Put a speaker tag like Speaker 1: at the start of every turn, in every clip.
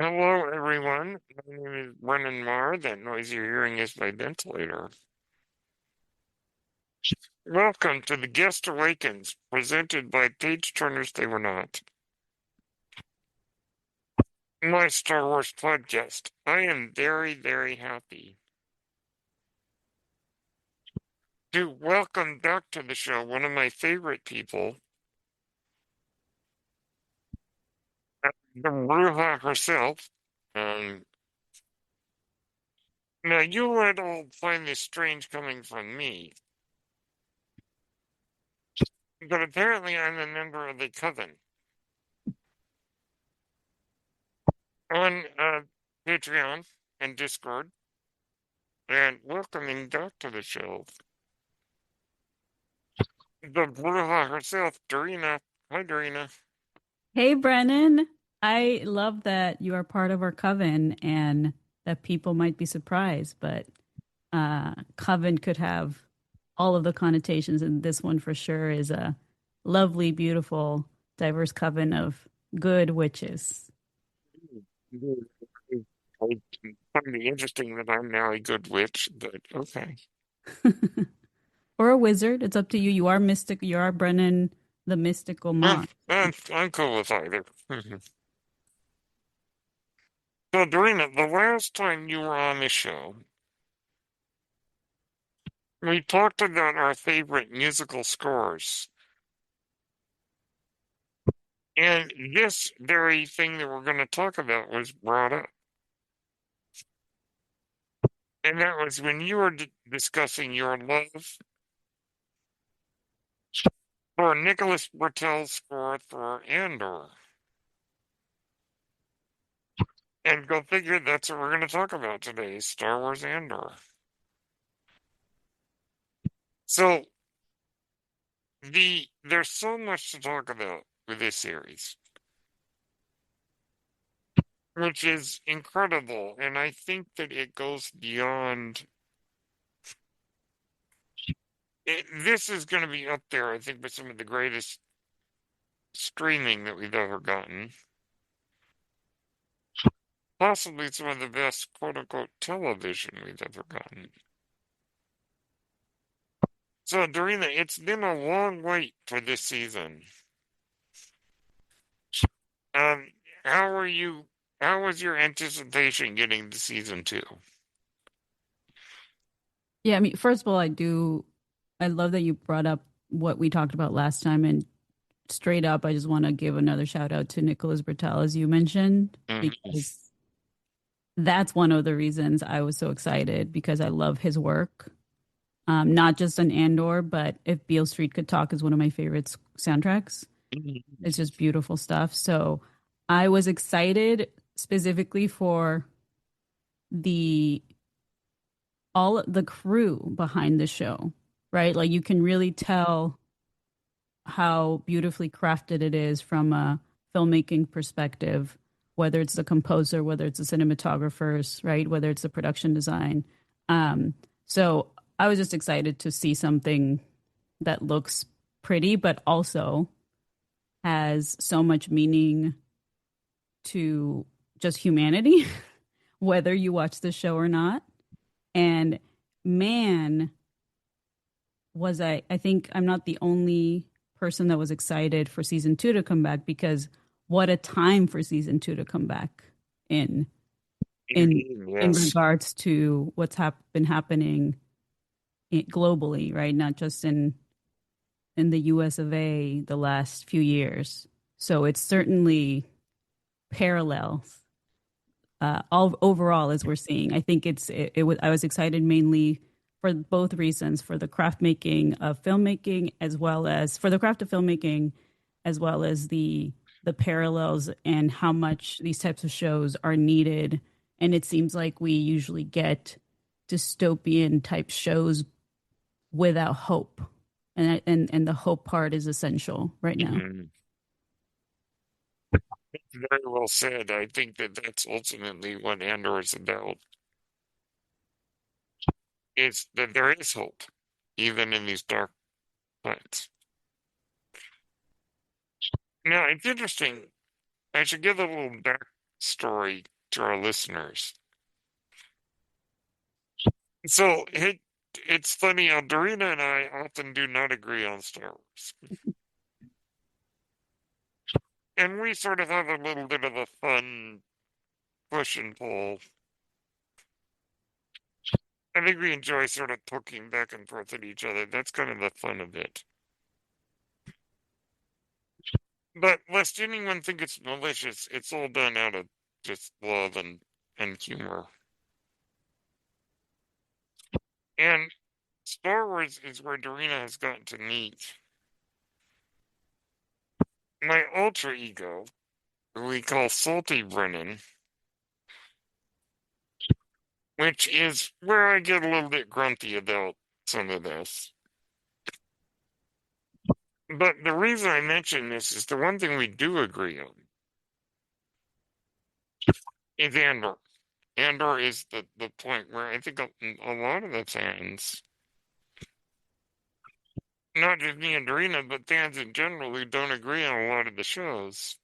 Speaker 1: Hello, everyone. My name is Brennan Marr. That noise you're hearing is my ventilator. Welcome to The Guest Awakens, presented by Page Turners They Were Not, my Star Wars podcast. I am very, very happy to welcome back to the show one of my favorite people, the Bruja herself. Um, Now, you might all find this strange coming from me, but apparently I'm a member of the Coven on Patreon and Discord. And welcoming back to the show, the Bruja herself, Dorina. Hi, Dorina.
Speaker 2: Hey, Brennan. I love that you are part of our coven and that people might be surprised, but coven could have all of the connotations, and this one for sure is a lovely, beautiful, diverse coven of good witches.
Speaker 1: I find it interesting that I'm now a good witch, but okay.
Speaker 2: Or a wizard. It's up to you. You are mystic. You are Brennan, the mystical
Speaker 1: I'm,
Speaker 2: monk.
Speaker 1: I'm cool with either. So, Dorina, the last time you were on the show, we talked about our favorite musical scores. And this very thing that we're going to talk about was brought up. And that was when you were discussing your love for Nicholas Bertel's score for Andor. And go figure, that's what we're going to talk about today, Star Wars Andor. So there's so much to talk about with this series, which is incredible, and I think that it goes beyond it. This is going to be up there, I think, with some of the greatest streaming that we've ever gotten. Possibly some of the best quote unquote television we've ever gotten. So, Dorina, it's been a long wait for this season. Um, how are you? How was your anticipation getting to season two?
Speaker 2: Yeah, I mean, first of all, I love that you brought up what we talked about last time. And straight up, I just want to give another shout out to Nicholas Bertel, as you mentioned,
Speaker 1: Mhm.
Speaker 2: because that's one of the reasons I was so excited because I love his work. Not just on Andor, but If Beale Street Could Talk is one of my favorite soundtracks. It's just beautiful stuff. So I was excited specifically for the all the crew behind the show, right? Like you can really tell how beautifully crafted it is from a filmmaking perspective, whether it's the composer, whether it's the cinematographers, right? Whether it's the production design. So I was just excited to see something that looks pretty, but also has so much meaning to just humanity, whether you watch the show or not. And man, I think I'm not the only person that was excited for season two to come back because what a time for season two to come back in in
Speaker 1: Indeed,
Speaker 2: in
Speaker 1: yes.
Speaker 2: regards to what's been happening globally, right? Not just in the US of A the last few years. So it's certainly parallels all overall as we're seeing. I think it was I was excited mainly for both reasons for the craft making of filmmaking as well as for the craft of filmmaking as well as the parallels and how much these types of shows are needed. And it seems like we usually get dystopian type shows without hope. And the hope part is essential right now.
Speaker 1: Mhm. Very well said. I think that that's ultimately what Andor is about, is that there is hope, even in these dark times. Now, it's interesting. I should give a little back. story to our listeners. So it's funny how Dorina and I often do not agree on Star Wars. And we sort of have a little bit of a fun push and pull. I think we enjoy sort of poking back and forth at each other. That's kind of the fun of it. But lest anyone think it's malicious, it's all done out of just love and humor. And Star Wars is where Dorina has gotten to meet my alter ego, who we call Salty Brennan, which is where I get a little bit grunty about some of this. But the reason I mention this is the one thing we do agree on is Andor. Andor is the point where I think a lot of the fans, not just me and Dorina, but fans in general who don't agree on a lot of the shows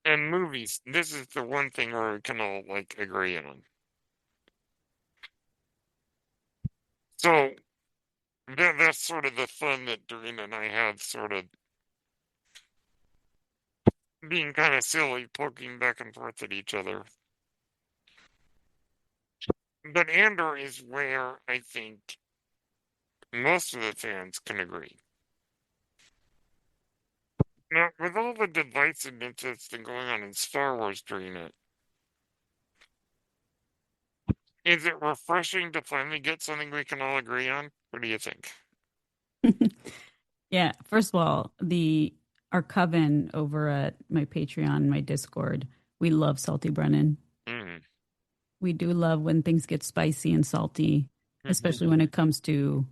Speaker 1: and movies, this is the one thing where we can all like agree on. So that's sort of the fun that Dorina and I have, sort of being kind of silly, poking back and forth at each other. But Andor is where I think most of the fans can agree. Now, with all the divisiveness that's been going on in Star Wars during it, is it refreshing to finally get something we can all agree on? What do you think?
Speaker 2: Yeah, first of all, the our coven over at my Patreon, my Discord, we love Salty Brennan.
Speaker 1: Mm.
Speaker 2: We do love when things get spicy and salty, especially when it comes to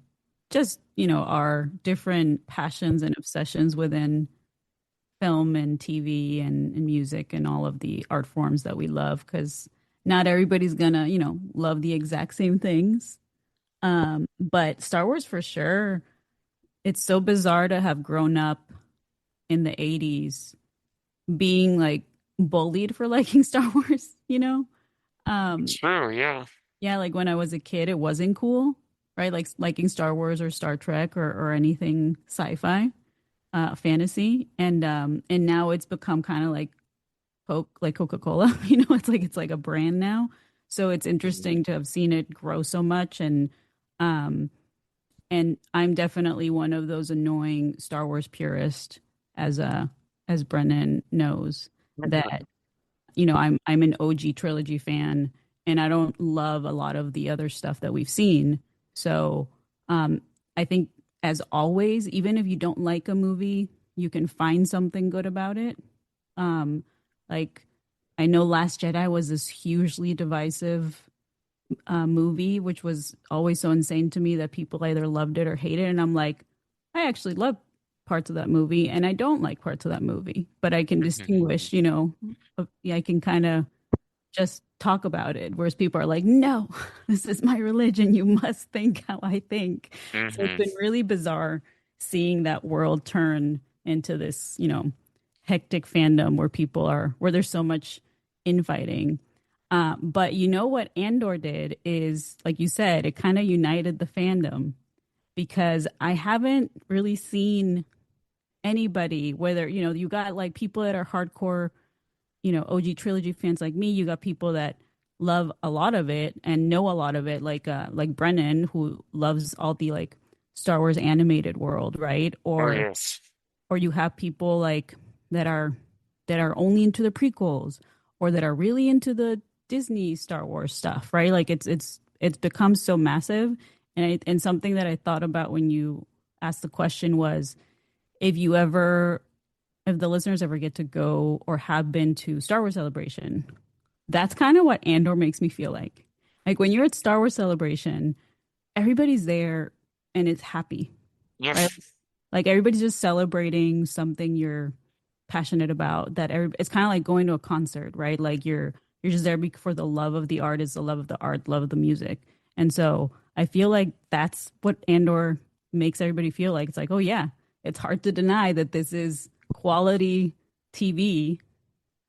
Speaker 2: just, our different passions and obsessions within film and TV and music and all of the art forms that we love, because not everybody's gonna, love the exact same things. But Star Wars for sure, it's so bizarre to have grown up in the 80s being like bullied for liking Star Wars, you know? Um,
Speaker 1: True, yeah.
Speaker 2: yeah, like when I was a kid, it wasn't cool, right? Like liking Star Wars or Star Trek or anything sci-fi, fantasy. And now it's become kind of like Coke, like Coca-Cola, it's like a brand now. So it's
Speaker 1: Mhm.
Speaker 2: interesting to have seen it grow so much. Um and I'm definitely one of those annoying Star Wars purists, as Brennan knows, that I'm an OG trilogy fan, and I don't love a lot of the other stuff that we've seen. So um, I think, as always, even if you don't like a movie, you can find something good about it. Um, like I know Last Jedi was this hugely divisive movie, which was always so insane to me that people either loved it or hated it. And I'm like, I actually love parts of that movie, and I don't like parts of that movie, but I can distinguish, I can kind of just talk about it. Whereas people are like, no, this is my religion. You must think how I think. So it's
Speaker 1: Mhm.
Speaker 2: been really bizarre seeing that world turn into this, hectic fandom where there's so much infighting. But you know what Andor did is, like you said, it kind of united the fandom, because I haven't really seen anybody, whether, you got like people that are hardcore, OG trilogy fans like me, you got people that love a lot of it and know a lot of it, like Brennan, who loves all the like Star Wars animated world, right?
Speaker 1: Oh,
Speaker 2: Or
Speaker 1: yes.
Speaker 2: you have people like that are only into the prequels, or that are really into the Disney Star Wars stuff, right? Like it's become so massive. And something that I thought about when you asked the question was, if you ever if the listeners ever get to go or have been to Star Wars Celebration, that's kind of what Andor makes me feel like. Like when you're at Star Wars Celebration, everybody's there and it's happy, right?
Speaker 1: Yes.
Speaker 2: Like everybody's just celebrating something you're passionate about. It's kind of like going to a concert, right? Like you're just there for the love of the artist, the love of the art, love of the music. And so I feel like that's what Andor makes everybody feel like. It's like, oh yeah, it's hard to deny that this is quality TV,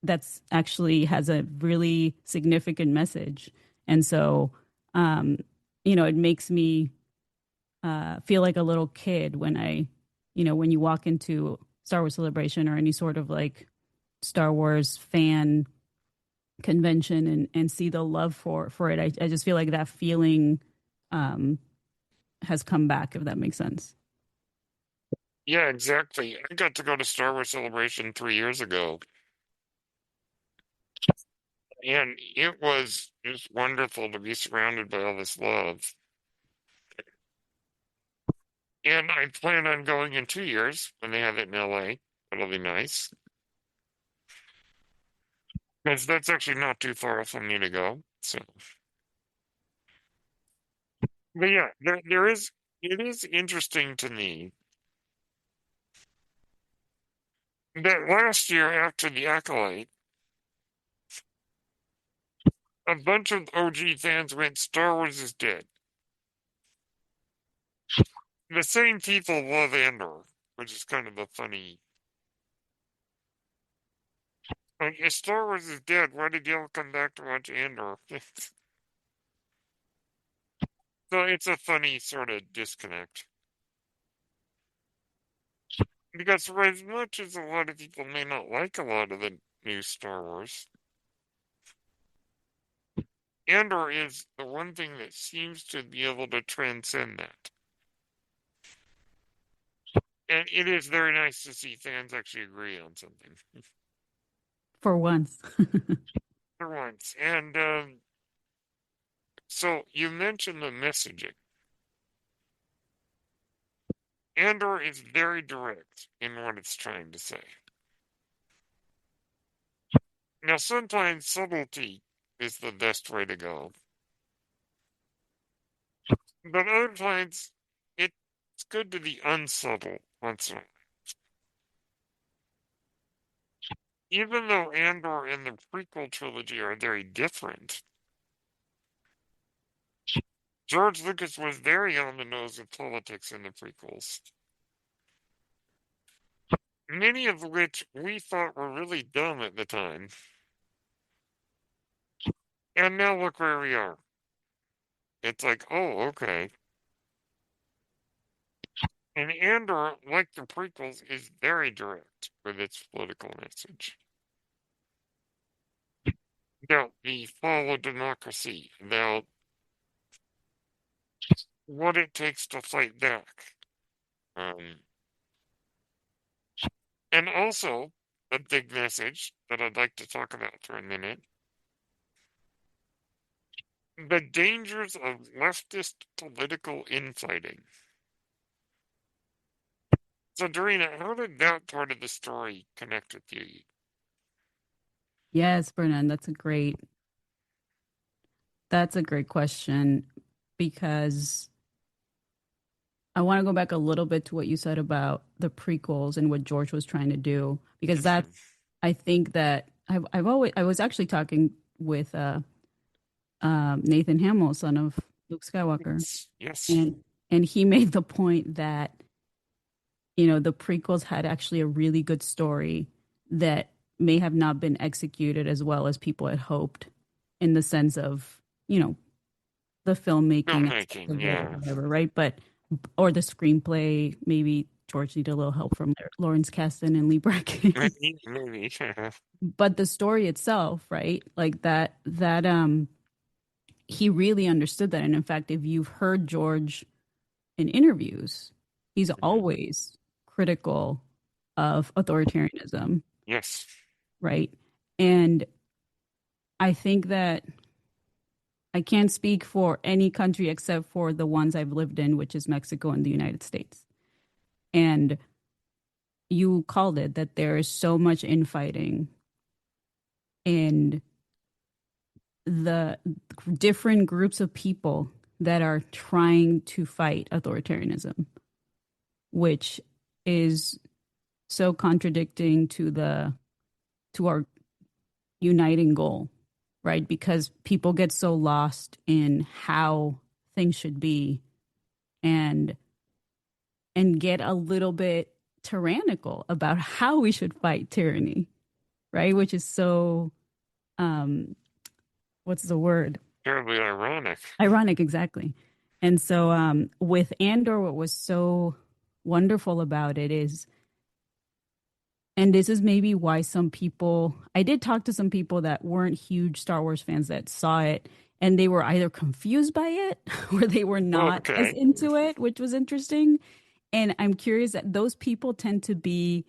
Speaker 2: that's actually has a really significant message. And so, um, it makes me feel like a little kid when when you walk into Star Wars Celebration or any sort of like Star Wars fan convention and see the love for it. I just feel like that feeling um, has come back, if that makes sense.
Speaker 1: Yeah, exactly. I got to go to Star Wars Celebration 3 years ago, and it was just wonderful to be surrounded by all this love. And I plan on going in 2 years when they have it in LA. It'll be nice. Because that's actually not too far from me to go. So, but yeah, it is interesting to me that last year after the Acolyte, a bunch of OG fans went, Star Wars is dead. The same people love Andor, which is kind of a funny. Like, if Star Wars is dead, why did y'all come back to watch Andor? So it's a funny sort of disconnect. Because for as much as a lot of people may not like a lot of the new Star Wars, Andor is the one thing that seems to be able to transcend that. And it is very nice to see fans actually agree on something
Speaker 2: For once.
Speaker 1: for once. And so you mentioned the messaging. Andor is very direct in what it's trying to say. Now, sometimes subtlety is the best way to go, but other times it's good to be unsubtle once in a while. Even though Andor and the prequel trilogy are very different, George Lucas was very on the nose with politics in the prequels, many of which we thought were really dumb at the time. And now look where we are. It's like, oh, okay. And Andor, like the prequels, is very direct with its political message. About the fall of democracy, about what it takes to fight back. Um, and also, a big message that I'd like to talk about for a minute, the dangers of leftist political infighting. So, Dorina, how did that part of the story connect with you?
Speaker 2: Yes, Brennan, that's a great question because I want to go back a little bit to what you said about the prequels and what George was trying to do because
Speaker 1: Mhm.
Speaker 2: I think that I was actually talking with Nathan Hamill, son of Luke Skywalker,
Speaker 1: Yes, yes.
Speaker 2: and he made the point that the prequels had actually a really good story that may have not been executed as well as people had hoped in the sense of the filmmaking aspect
Speaker 1: Filmmaking,
Speaker 2: of it or
Speaker 1: yeah.
Speaker 2: whatever, right? But or the screenplay, maybe George needed a little help from Lawrence Kasdan and Lee Brackett.
Speaker 1: Maybe.
Speaker 2: But the story itself, right? Like that he really understood that. And in fact, if you've heard George in interviews, he's
Speaker 1: Mhm.
Speaker 2: always critical of authoritarianism,
Speaker 1: Yes.
Speaker 2: right? And I think that I can't speak for any country except for the ones I've lived in, which is Mexico and the United States. And you called it that there is so much infighting in the different groups of people that are trying to fight authoritarianism, which is so contradicting to our uniting goal, right? Because people get so lost in how things should be and get a little bit tyrannical about how we should fight tyranny, right? Which is so um what's the word?
Speaker 1: Terribly ironic.
Speaker 2: Ironic, exactly. And so with Andor, what was so wonderful about it is, and this is maybe why some people, I did talk to some people that weren't huge Star Wars fans that saw it, and they were either confused by it or they were not as
Speaker 1: Okay.
Speaker 2: into it, which was interesting. And I'm curious that those people tend to be,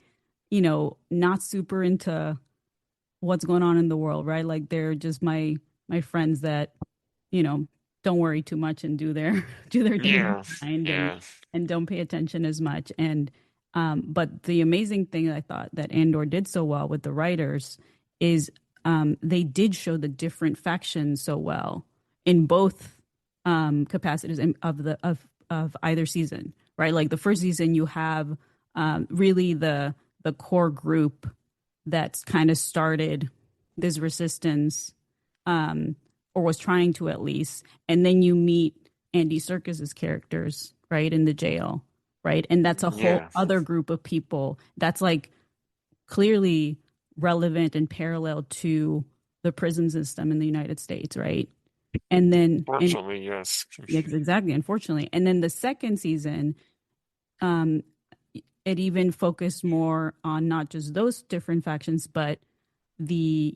Speaker 2: not super into what's going on in the world, right? Like they're just my friends that, you know, don't worry too much and do their do their daily
Speaker 1: Yeah.
Speaker 2: grind
Speaker 1: Yeah.
Speaker 2: and don't pay attention as much. And but the amazing thing I thought that Andor did so well with the writers is they did show the different factions so well in both capacities of either season, right? Like the first season, you have really the core group that's kind of started this resistance, or was trying to at least, and then you meet Andy Serkis's characters, right, in the jail, right, and that's a whole
Speaker 1: Yeah.
Speaker 2: other group of people that's like clearly relevant and parallel to the prison system in the United States, right? And then, and
Speaker 1: Fortunately, yes.
Speaker 2: yeah, exactly, unfortunately, and then the second season, um, it even focused more on not just those different factions, but the,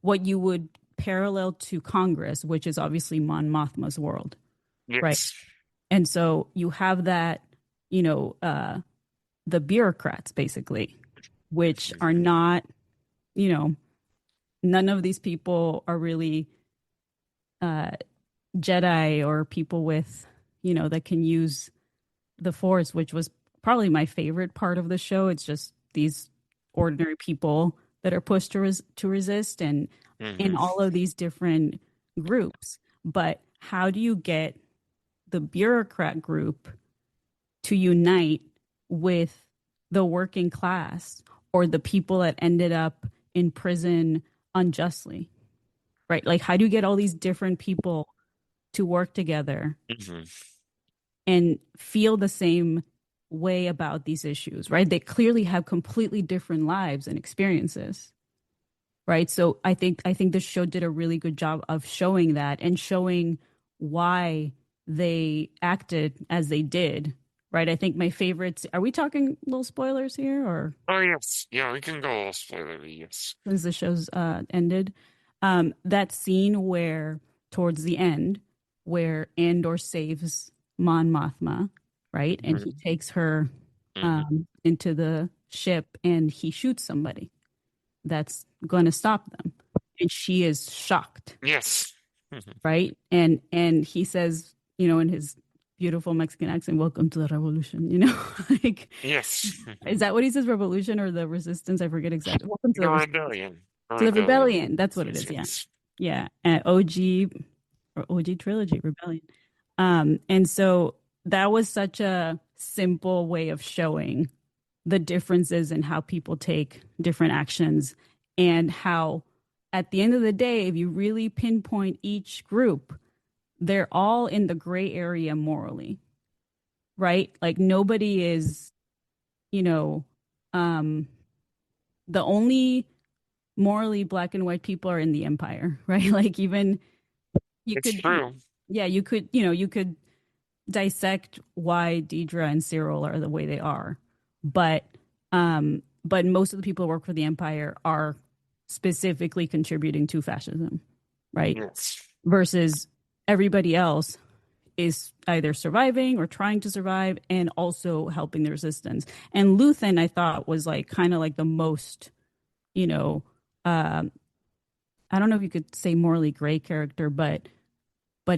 Speaker 2: what you would parallel to Congress, which is obviously Mon Mothma's world, right?
Speaker 1: Yes.
Speaker 2: And so you have that, you know, the bureaucrats basically, which are not, you know, none of these people are really uh, Jedi or people with, that can use the Force, which was probably my favorite part of the show. It's just these ordinary people that are pushed to resist, and in
Speaker 1: Hmm.
Speaker 2: all of these different groups. But how do you get the bureaucrat group to unite with the working class or the people that ended up in prison unjustly, right? Like, how do you get all these different people to work together
Speaker 1: Hmm.
Speaker 2: and feel the same way about these issues, right? They clearly have completely different lives and experiences, right? So I think the show did a really good job of showing that and showing why they acted as they did, right? I think my favorites, are we talking little spoilers here, or
Speaker 1: Oh, yes. Yeah, we can go all spoilery, yes.
Speaker 2: since the show's ended? That scene where towards the end, where Andor saves Mon Mothma, right? And he
Speaker 1: Hmm.
Speaker 2: takes her
Speaker 1: Hmm.
Speaker 2: into the ship and he shoots somebody that's going to stop them. And she is shocked,
Speaker 1: Yes. Hmm.
Speaker 2: right? And he says, in his beautiful Mexican accent, "Welcome to the revolution," like,
Speaker 1: Yes.
Speaker 2: is that what he says, revolution or the resistance? I forget exactly. Welcome
Speaker 1: The rebellion. The
Speaker 2: to the
Speaker 1: rebellion.
Speaker 2: rebellion. That's what it
Speaker 1: Yes,
Speaker 2: is. Yeah.
Speaker 1: yes.
Speaker 2: Yeah. OG or OG trilogy, rebellion. And so that was such a simple way of showing the differences in how people take different actions, and how at the end of the day, if you really pinpoint each group, they're all in the gray area morally, right? Like nobody is, you know, um, the only morally black and white people are in the empire, right? Like even you
Speaker 1: It's
Speaker 2: could,
Speaker 1: true.
Speaker 2: yeah, you could dissect why Deidre and Cyril are the way they are, but but most of the people who work for the empire are specifically contributing to fascism, right?
Speaker 1: Yes.
Speaker 2: Versus everybody else is either surviving or trying to survive and also helping the resistance. And Luthen, I thought, was like kind of like the most, you know, uh, I don't know if you could say morally gray character, but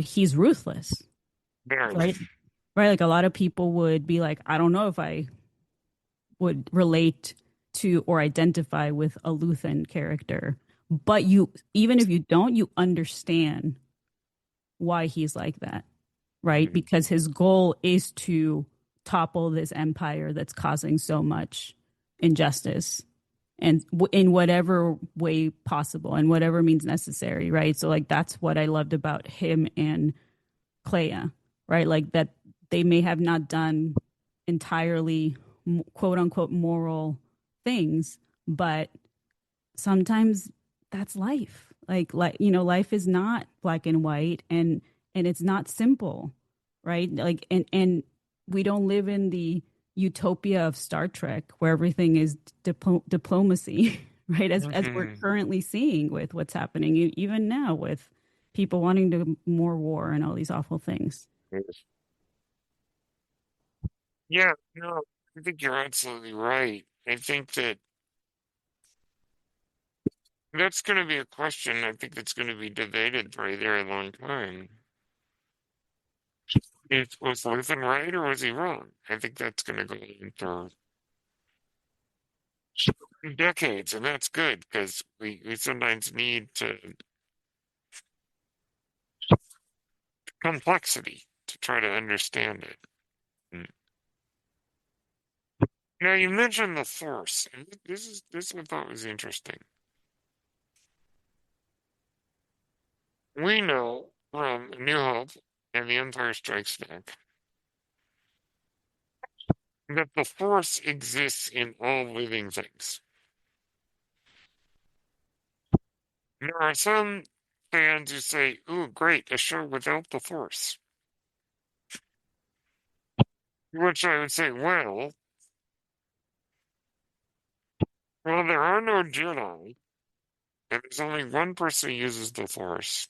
Speaker 2: he's ruthless,
Speaker 1: Very.
Speaker 2: right? Right. Like a lot of people would be like, I don't know if I would relate to or identify with a Luthen character. But you, even if you don't, you understand why he's like that, right?
Speaker 1: Mhm.
Speaker 2: Because his goal is to topple this empire that's causing so much injustice, and in whatever way possible and whatever means necessary, right? So like that's what I loved about him and Clea, right? Like that they may have not done entirely quote unquote moral things, but sometimes that's life. Life is not black and white, and it's not simple, right? And we don't live in the utopia of Star Trek where everything is diplomacy, right? As we're
Speaker 1: Hmm.
Speaker 2: currently seeing with what's happening even now with people wanting to more war and all these awful things.
Speaker 1: Yeah, no, I think you're absolutely right. I think that that's going to be a question. I think that's going to be debated for a very long time. Was Luthen right or was he wrong? I think that's going to go on for decades, and that's good because we sometimes need to complexity to try to understand it. Mm. Now you mentioned the Force, and this I thought was interesting. We know from A New Hope and The Empire Strikes Back that the Force exists in all living things. There are some fans who say, "Ooh, great, a show without the Force." Which I would say, well, there are no Jedi, and there's only one person who uses the Force.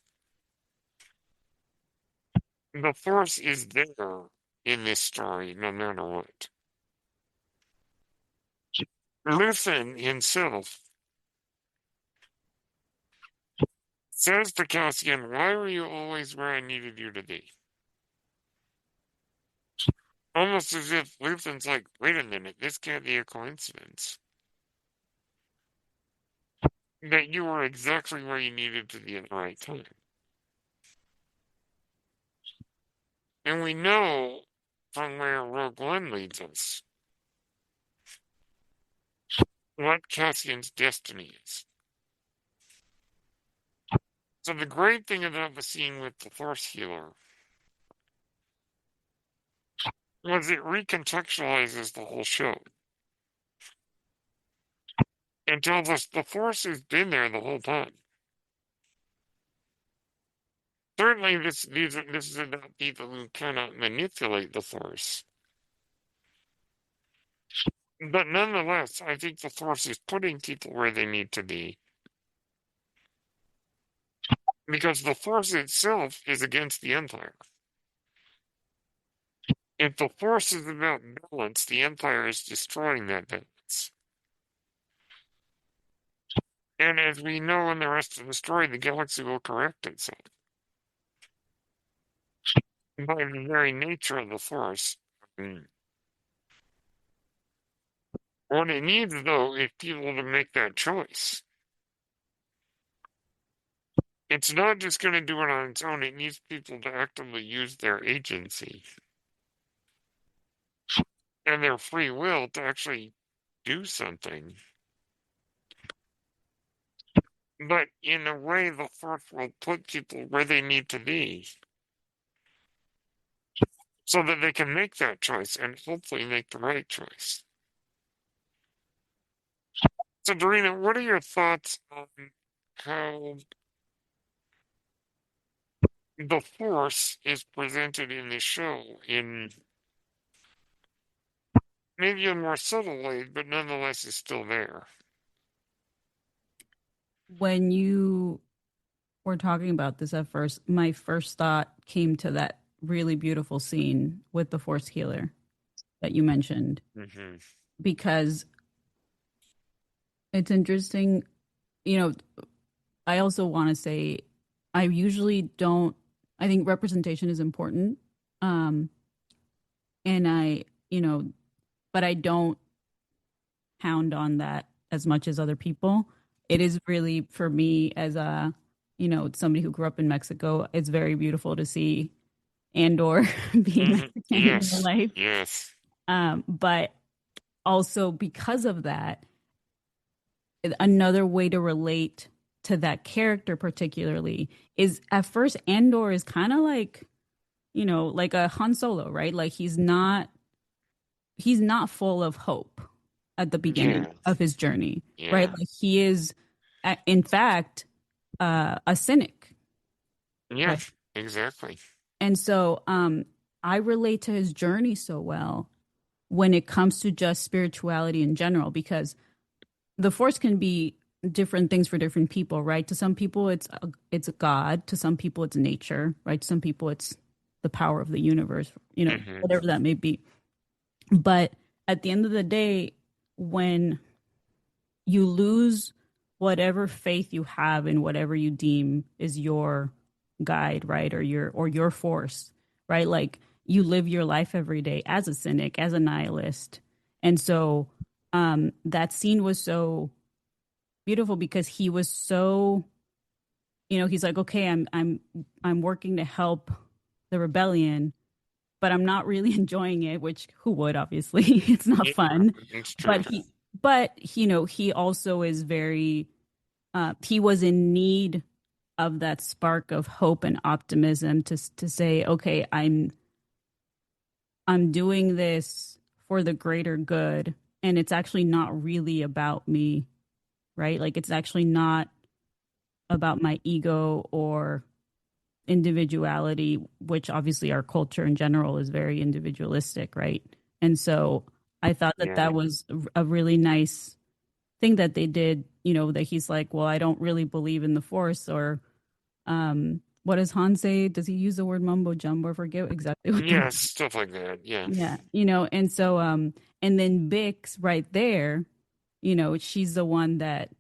Speaker 1: The Force is there in this story, no matter what. Luthen himself says to Cassian, "Why were you always where I needed you to be?" Almost as if Luthen's like, "Wait a minute, this can't be a coincidence. That you were exactly where you needed to be at the right time." And we know from where Rogue One leads us what Cassian's destiny is. So the great thing about the scene with the Force healer was it recontextualizes the whole show and tells us the Force has been there the whole time. Certainly, this is about people who cannot manipulate the Force, but nonetheless, I think the Force is putting people where they need to be because the Force itself is against the Empire. If the Force is about balance, the Empire is destroying that balance. And as we know in the rest of the story, the galaxy will correct itself by the very nature of the Force. Mm. What it needs, though, is people to make that choice. It's not just going to do it on its own, it needs people to actively use their agency and their free will to actually do something. But in a way, the Force will put people where they need to be so that they can make that choice and hopefully make the right choice. So, Dorina, what are your thoughts on how the Force is presented in the show in maybe a more subtle way, but nonetheless is still there?
Speaker 2: When you were talking about this at first, my first thought came to that really beautiful scene with the Force healer that you mentioned,
Speaker 1: Hmm.
Speaker 2: because it's interesting. You know, I also want to say I usually don't, I think representation is important. Um, and but I don't hound on that as much as other people. It is really for me as somebody who grew up in Mexico, it's very beautiful to see Andor being
Speaker 1: Hmm.
Speaker 2: Mexican in real
Speaker 1: Yes,
Speaker 2: life.
Speaker 1: yes.
Speaker 2: But also because of that, another way to relate to that character particularly is at first Andor is kind of like a Han Solo, right? Like he's not full of hope at the beginning
Speaker 1: Yeah,
Speaker 2: of his journey, right?
Speaker 1: yeah.
Speaker 2: Like he is. in fact, a cynic,
Speaker 1: Yeah,
Speaker 2: right?
Speaker 1: exactly.
Speaker 2: And so I relate to his journey so well when it comes to just spirituality in general, because the force can be different things for different people, right? To some people, it's a god. To some people, it's nature, right? To some people, it's the power of the universe,
Speaker 1: Hmm.
Speaker 2: whatever that may be. But at the end of the day, when you lose whatever faith you have in whatever you deem is your guide, right? Or your force, right? Like you live your life every day as a cynic, as a nihilist. And so that scene was so beautiful because he was so, he's like, okay, I'm working to help the rebellion, but I'm not really enjoying it, which who would, obviously. It's not
Speaker 1: Yeah,
Speaker 2: fun.
Speaker 1: it's true.
Speaker 2: But he also is very he was in need of that spark of hope and optimism to say, okay, I'm doing this for the greater good, and it's actually not really about me, right? Like it's actually not about my ego or individuality, which obviously our culture in general is very individualistic, right? And so I thought that
Speaker 1: Yeah.
Speaker 2: that was a really nice thing that they did, that he's like, well, I don't really believe in the force, or what does Han say? Does he use the word mumbo jumbo? I forget exactly what the
Speaker 1: Yeah, stuff like that. Yeah.
Speaker 2: yeah, and so and then Bix right there, she's the one that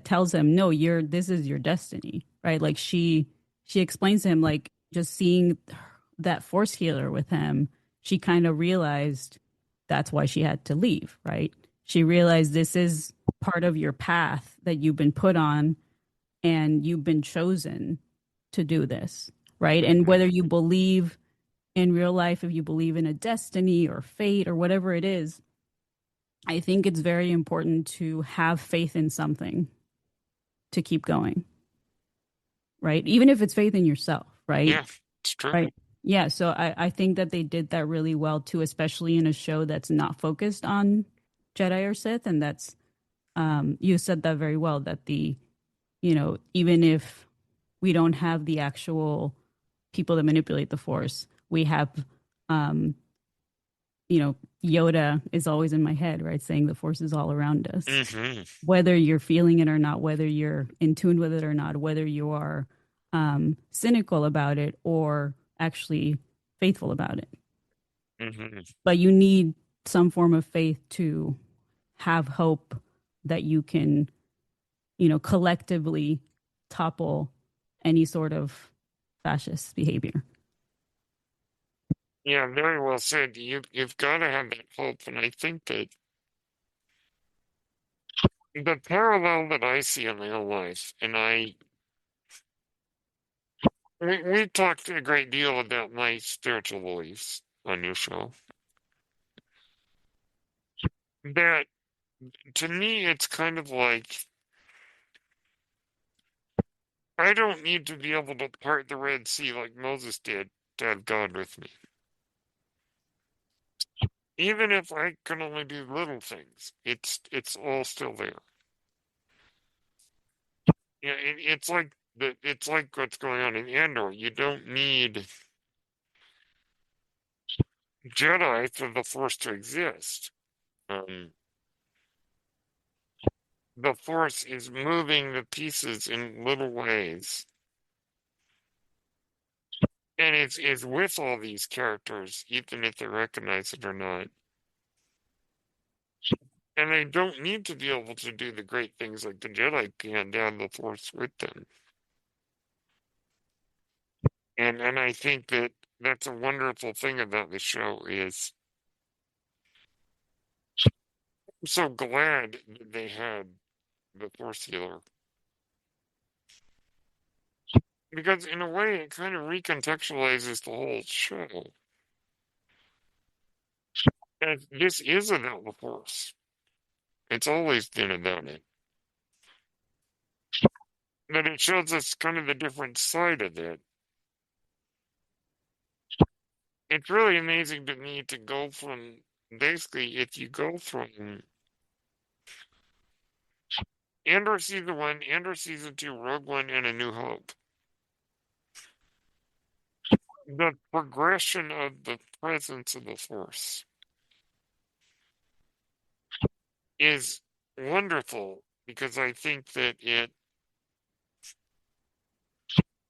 Speaker 2: tells him, no, this is your destiny, right? Like she explains to him, like just seeing that force healer with him, she kind of realized that's why she had to leave, right? She realized this is part of your path that you've been put on, and you've been chosen to do this, right? And
Speaker 1: Hmm.
Speaker 2: whether you believe in real life, if you believe in a destiny or fate or whatever it is, I think it's very important to have faith in something to keep going, right? Even if it's faith in yourself, right?
Speaker 1: Yeah, it's true.
Speaker 2: Right. Yeah. So I think that they did that really well too, especially in a show that's not focused on Jedi or Sith. And that's, you said that very well, that even if we don't have the actual people that manipulate the Force, we have, um, Yoda is always in my head, right? Saying the Force is all around us,
Speaker 1: Hmm.
Speaker 2: whether you're feeling it or not, whether you're in tune with it or not, whether you are cynical about it or actually faithful about it.
Speaker 1: Hmm.
Speaker 2: But you need some form of faith to have hope that you can, collectively topple any sort of fascist behavior.
Speaker 1: Yeah, very well said. You've got to have that hope, and I think that the parallel that I see in real life, and we talked a great deal about my spiritual beliefs on your show. That to me, it's kind of like I don't need to be able to part the Red Sea like Moses did to have God with me. Even if I can only do little things, it's all still there. Yeah, it's like what's going on in Andor. You don't need Jedi for the Force to exist. Um, the Force is moving the pieces in little ways, and it's with all these characters, even if they recognize it or not. And they don't need to be able to do the great things like the Jedi can to have the Force with them. And I think that that's a wonderful thing about the show is I'm so glad that they had the Force healer because in a way it kind of recontextualizes the whole show. And this is about the Force. It's always been about it. But it shows us kind of the different side of it. It's really amazing to me to go from basically if you go from Andor Season 1, Andor Season 2, Rogue One, and A New Hope. The progression of the presence of the Force is wonderful because I think that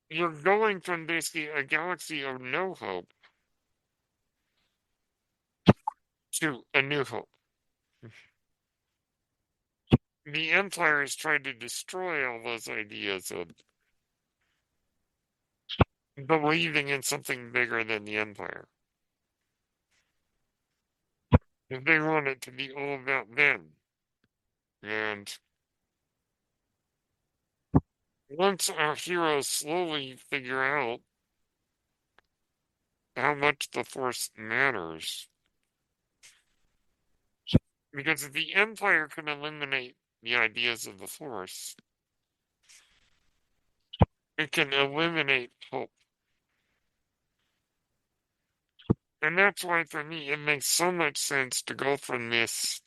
Speaker 1: you're going from basically a galaxy of no hope to A New Hope. The Empire has tried to destroy all those ideas of believing in something bigger than the Empire. They want it to be all about them. And once our heroes slowly figure out how much the Force matters, because if the Empire can eliminate the ideas of the Force, it can eliminate hope. And that's why, for me, it makes so much sense to go from this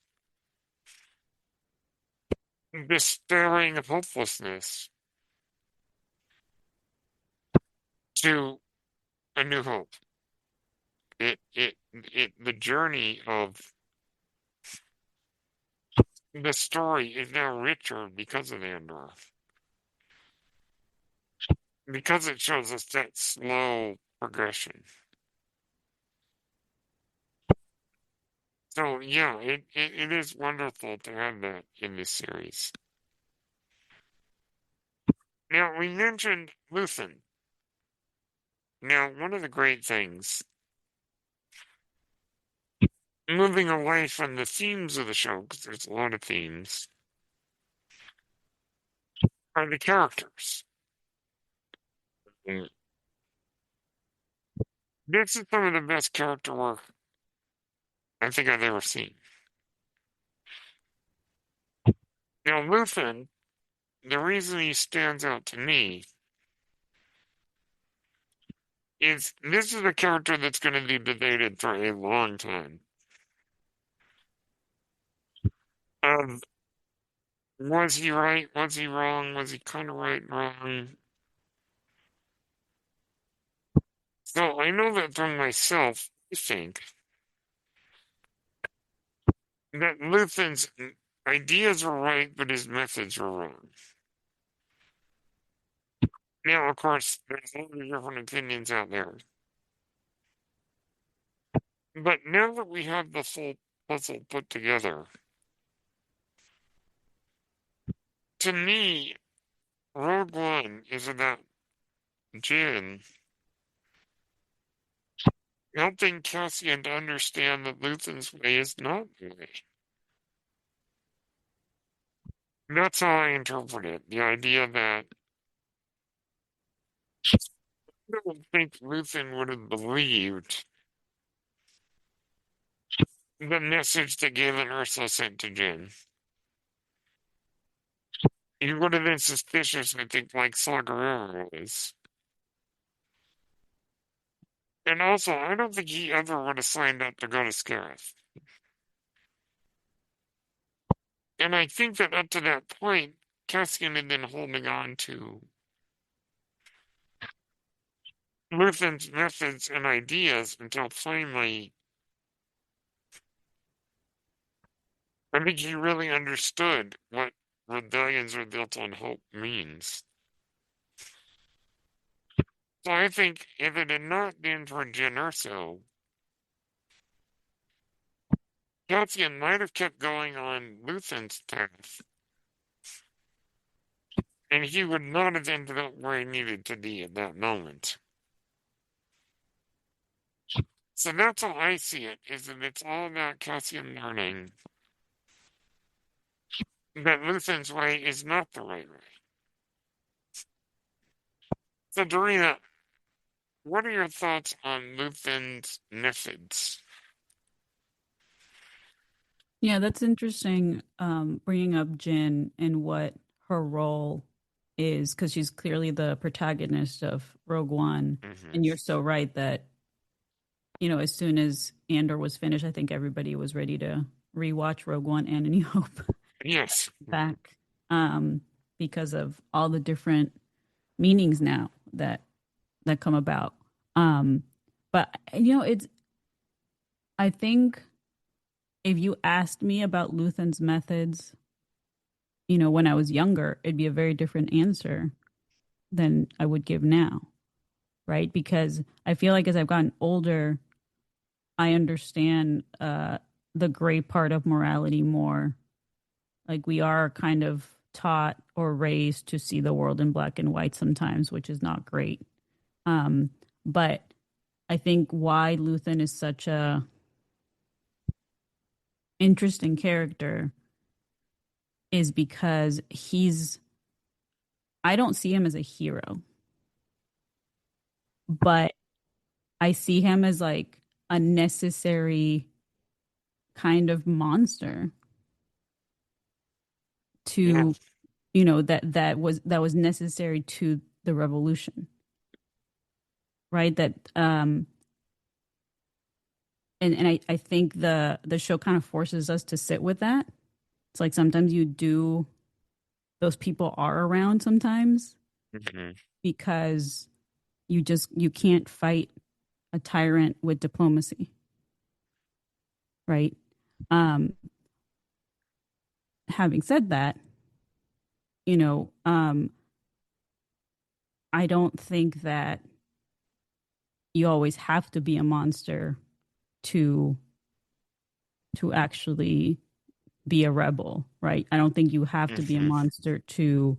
Speaker 1: despairing hopelessness to A New Hope. The journey of the story is now richer because of Andor. Because it shows us that slow progression. So yeah, it is wonderful to have that in this series. Now we mentioned Luthen. Now one of the great things, moving away from the themes of the show, because there's a lot of themes, are the characters. And this is some of the best character work I think I've ever seen. Now Luthen, the reason he stands out to me is this is a character that's going to be debated for a long time. Of was he right? Was he wrong? Was he kind of right and wrong? So I know that from myself, I think that Luthen's ideas were right, but his methods were wrong. Now, of course, there's a lot of different opinions out there. But now that we have the full puzzle put together, to me, Rogue One is about Jin helping Cassian to understand that Luthen's way is not the way. That's how I interpret it. The idea that I don't think Luthen would have believed the message that Galen Erso sent to Jin. He would have been suspicious, I think, like Saga was. And also, I don't think he ever would have signed up to go to Scarif. And I think that up to that point, Cassian had been holding on to Luthen's methods and ideas until finally, I think he really understood what rebellions are built on hope means. So I think if it had not been for Jyn Erso, Cassian might have kept going on Luthen's path, and he would not have ended up where he needed to be at that moment. So that's how I see it, is that it's all about Cassian learning that Luthen's way is not the right way. So, Dorina, what are your thoughts on Luthen's methods?
Speaker 2: Yeah, that's interesting. Bringing up Jin and what her role is, because she's clearly the protagonist of Rogue One.
Speaker 1: Hmm.
Speaker 2: And you're so right that, as soon as Andor was finished, I think everybody was ready to rewatch Rogue One and A New Hope
Speaker 1: Yes.
Speaker 2: back. um, because of all the different meanings now that come about. Um, but it's I think if you asked me about Luthen's methods, when I was younger, it'd be a very different answer than I would give now, right? Because I feel like as I've gotten older, I understand the gray part of morality more. Like we are kind of taught or raised to see the world in black and white sometimes, which is not great. Um, but I think why Luthen is such a interesting character is because I don't see him as a hero, but I see him as like a necessary kind of monster
Speaker 1: Yeah.
Speaker 2: to, that was necessary to the revolution, right? That and I think the show kind of forces us to sit with that. It's like sometimes those people are around sometimes
Speaker 1: Hmm.
Speaker 2: because you can't fight a tyrant with diplomacy, right? Um, Having said that, you know, um, I don't think that you always have to be a monster to actually be a rebel, right? I don't think you have to be a
Speaker 1: Hmm.
Speaker 2: monster to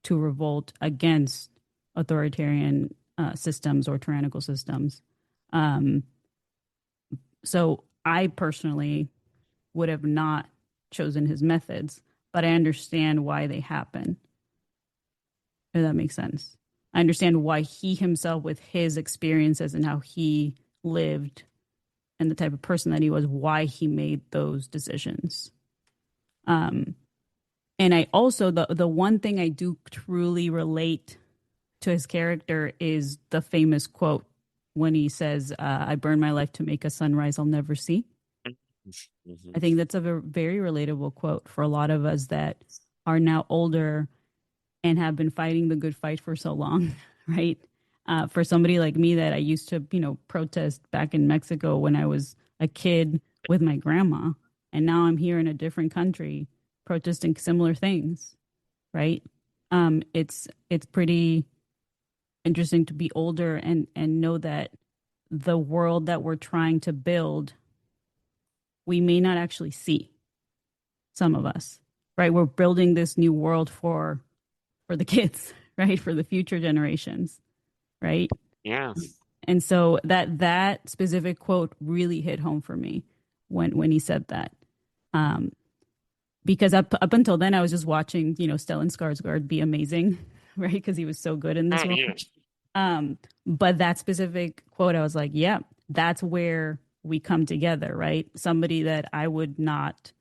Speaker 2: revolt against authoritarian systems or tyrannical systems. Um, so I personally would have not chosen his methods, but I understand why they happen. If that makes sense. I understand why he himself, with his experiences and how he lived and the type of person that he was, why he made those decisions. Um, and I also the one thing I do truly relate to his character is the famous quote when he says, "I burn my life to make a sunrise I'll never see."
Speaker 1: Hmm.
Speaker 2: I think that's a very relatable quote for a lot of us that are now older and have been fighting the good fight for so long, right? For somebody like me that I used to, protest back in Mexico when I was a kid with my grandma, and now I'm here in a different country protesting similar things, right? It's pretty interesting to be older and know that the world that we're trying to build, we may not actually see, some of us, right? We're building this new world for the kids, right? For the future generations, right?
Speaker 1: Yeah.
Speaker 2: And so that specific quote really hit home for me when he said that. Um, because up until then I was just watching, Stellan Skarsgård be amazing, right? Because he was so good in this
Speaker 1: Oh,
Speaker 2: role.
Speaker 1: yes.
Speaker 2: But that specific quote, I was like, yeah, that's where we come together, right? Somebody that I would not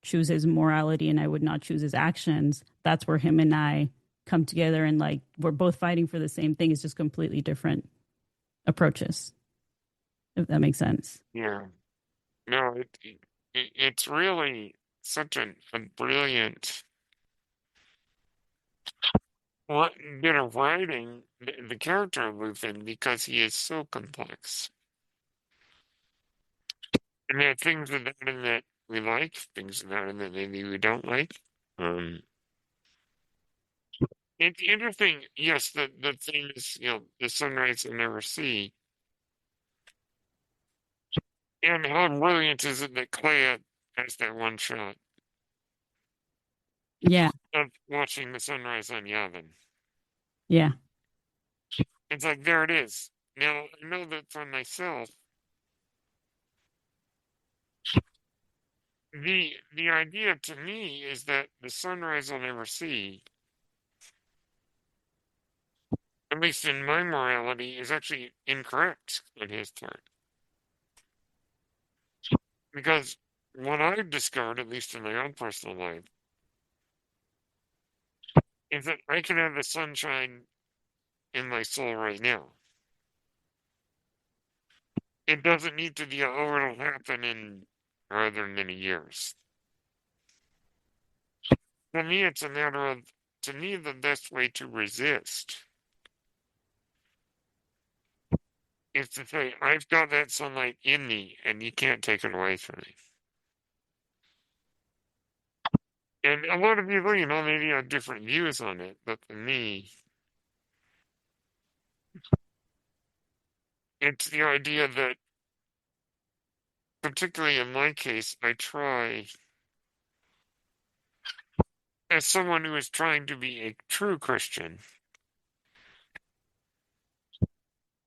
Speaker 2: choose his morality and I would not choose his actions. That's where him and I come together and like we're both fighting for the same thing. It's just completely different approaches, if that makes sense.
Speaker 1: Yeah. No, it's really such a brilliant what bit of writing, the character of Luthen, because he is so complex. And there are things about him that we like, things about him that maybe we don't like. Um, it's interesting, yes, the thing is, the sunrise you'll never see. And how brilliant is it that Clea has that one shot
Speaker 2: Yeah,
Speaker 1: of watching the sunrise on Yavin?
Speaker 2: yeah,
Speaker 1: It's like, there it is. Now, I know that for myself, the idea to me is that the sunrise I'll never see, at least in my morality, is actually incorrect on his part. Because what I've discovered, at least in my own personal life, is that I can have the sunshine in my soul right now. It doesn't need to be, oh, it'll happen in rather many years. For me, it's a matter of, to me, the best way to resist is to say, I've got that sunlight in me and you can't take it away from me. And a lot of people, maybe have different views on it, but for me, it's the idea that, particularly in my case, I try, as someone who is trying to be a true Christian,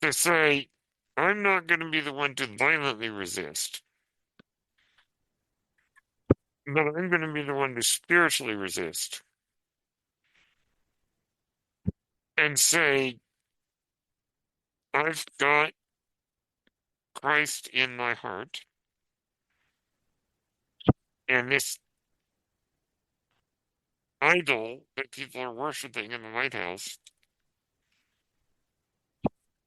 Speaker 1: to say, I'm not going to be the one to violently resist, but I'm going to be the one to spiritually resist and say, I've got Christ in my heart, and this idol that people are worshiping in the White House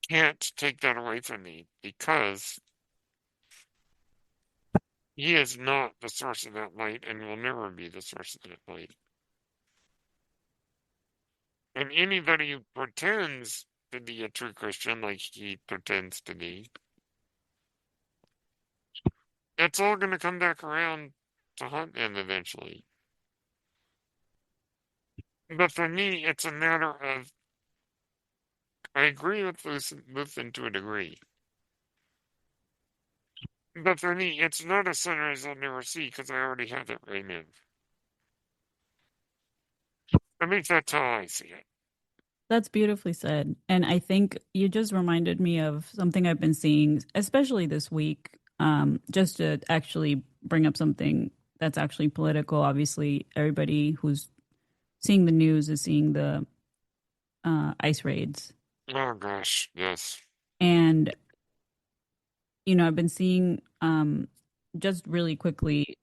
Speaker 1: can't take that away from me because he is not the source of that light and will never be the source of that light. And anybody who pretends to be a true Christian, like he pretends to be, it's all going to come back around to haunt him eventually. But for me, it's a matter of, I agree with Luthen to a degree. But for me, it's not a sunrise I'll never see because I already have it right now. At least that's how I see it.
Speaker 2: That's beautifully said. And I think you just reminded me of something I've been seeing, especially this week, just to actually bring up something that's actually political. Obviously, everybody who's seeing the news is seeing the ICE raids.
Speaker 1: Oh gosh, yes.
Speaker 2: And, I've been seeing just really quickly,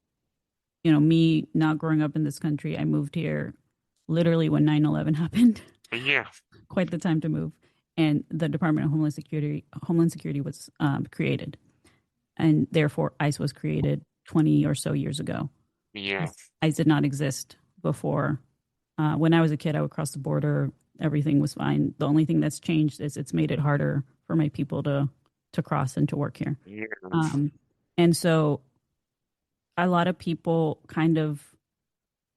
Speaker 2: me not growing up in this country, I moved here literally when 9/11 happened.
Speaker 1: Yeah.
Speaker 2: Quite the time to move. And the Department of Homeland Security was created, and therefore ICE was created 20 or so years ago.
Speaker 1: Yeah.
Speaker 2: ICE did not exist before. When I was a kid, I would cross the border. Everything was fine. The only thing that's changed is it's made it harder for my people to cross and to work here.
Speaker 1: Yeah.
Speaker 2: Um, and so a lot of people kind of,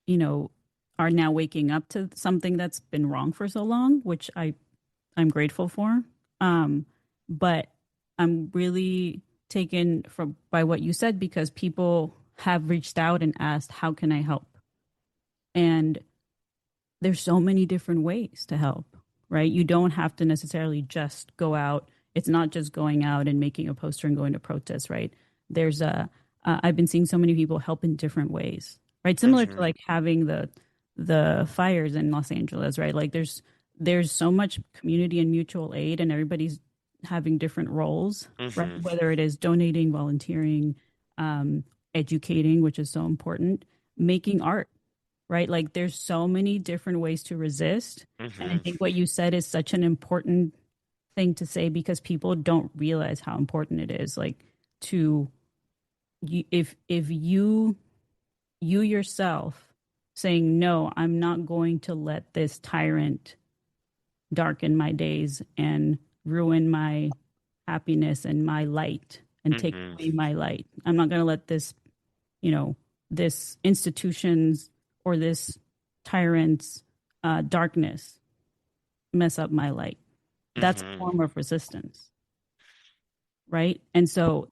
Speaker 2: you know, are now waking up to something that's been wrong for so long, which I'm grateful for. Um, but I'm really taken from by what you said because people have reached out and asked, "How can I help?" And there's so many different ways to help, right? You don't have to necessarily just go out. It's not just going out and making a poster and going to protest, right? There's a I've been seeing so many people help in different ways, right? Similar to
Speaker 1: Mm-hmm.
Speaker 2: like having the fires in Los Angeles, right? Like there's so much community and mutual aid, and everybody's having different roles, right?
Speaker 1: Mm-hmm.
Speaker 2: Whether it is donating, volunteering, um, educating, which is so important, making art, right? Like there's so many different ways to resist. And I
Speaker 1: Mm-hmm.
Speaker 2: think what you said is such an important thing to say because people don't realize how important it is. Like to if you yourself saying no, I'm not going to let this tyrant darken my days and ruin my happiness and my light and take
Speaker 1: Mm-hmm.
Speaker 2: away my light. I'm not going to let this, this institutions or this tyrant's darkness mess up my light. That's a
Speaker 1: Mm-hmm.
Speaker 2: form of resistance, right? And so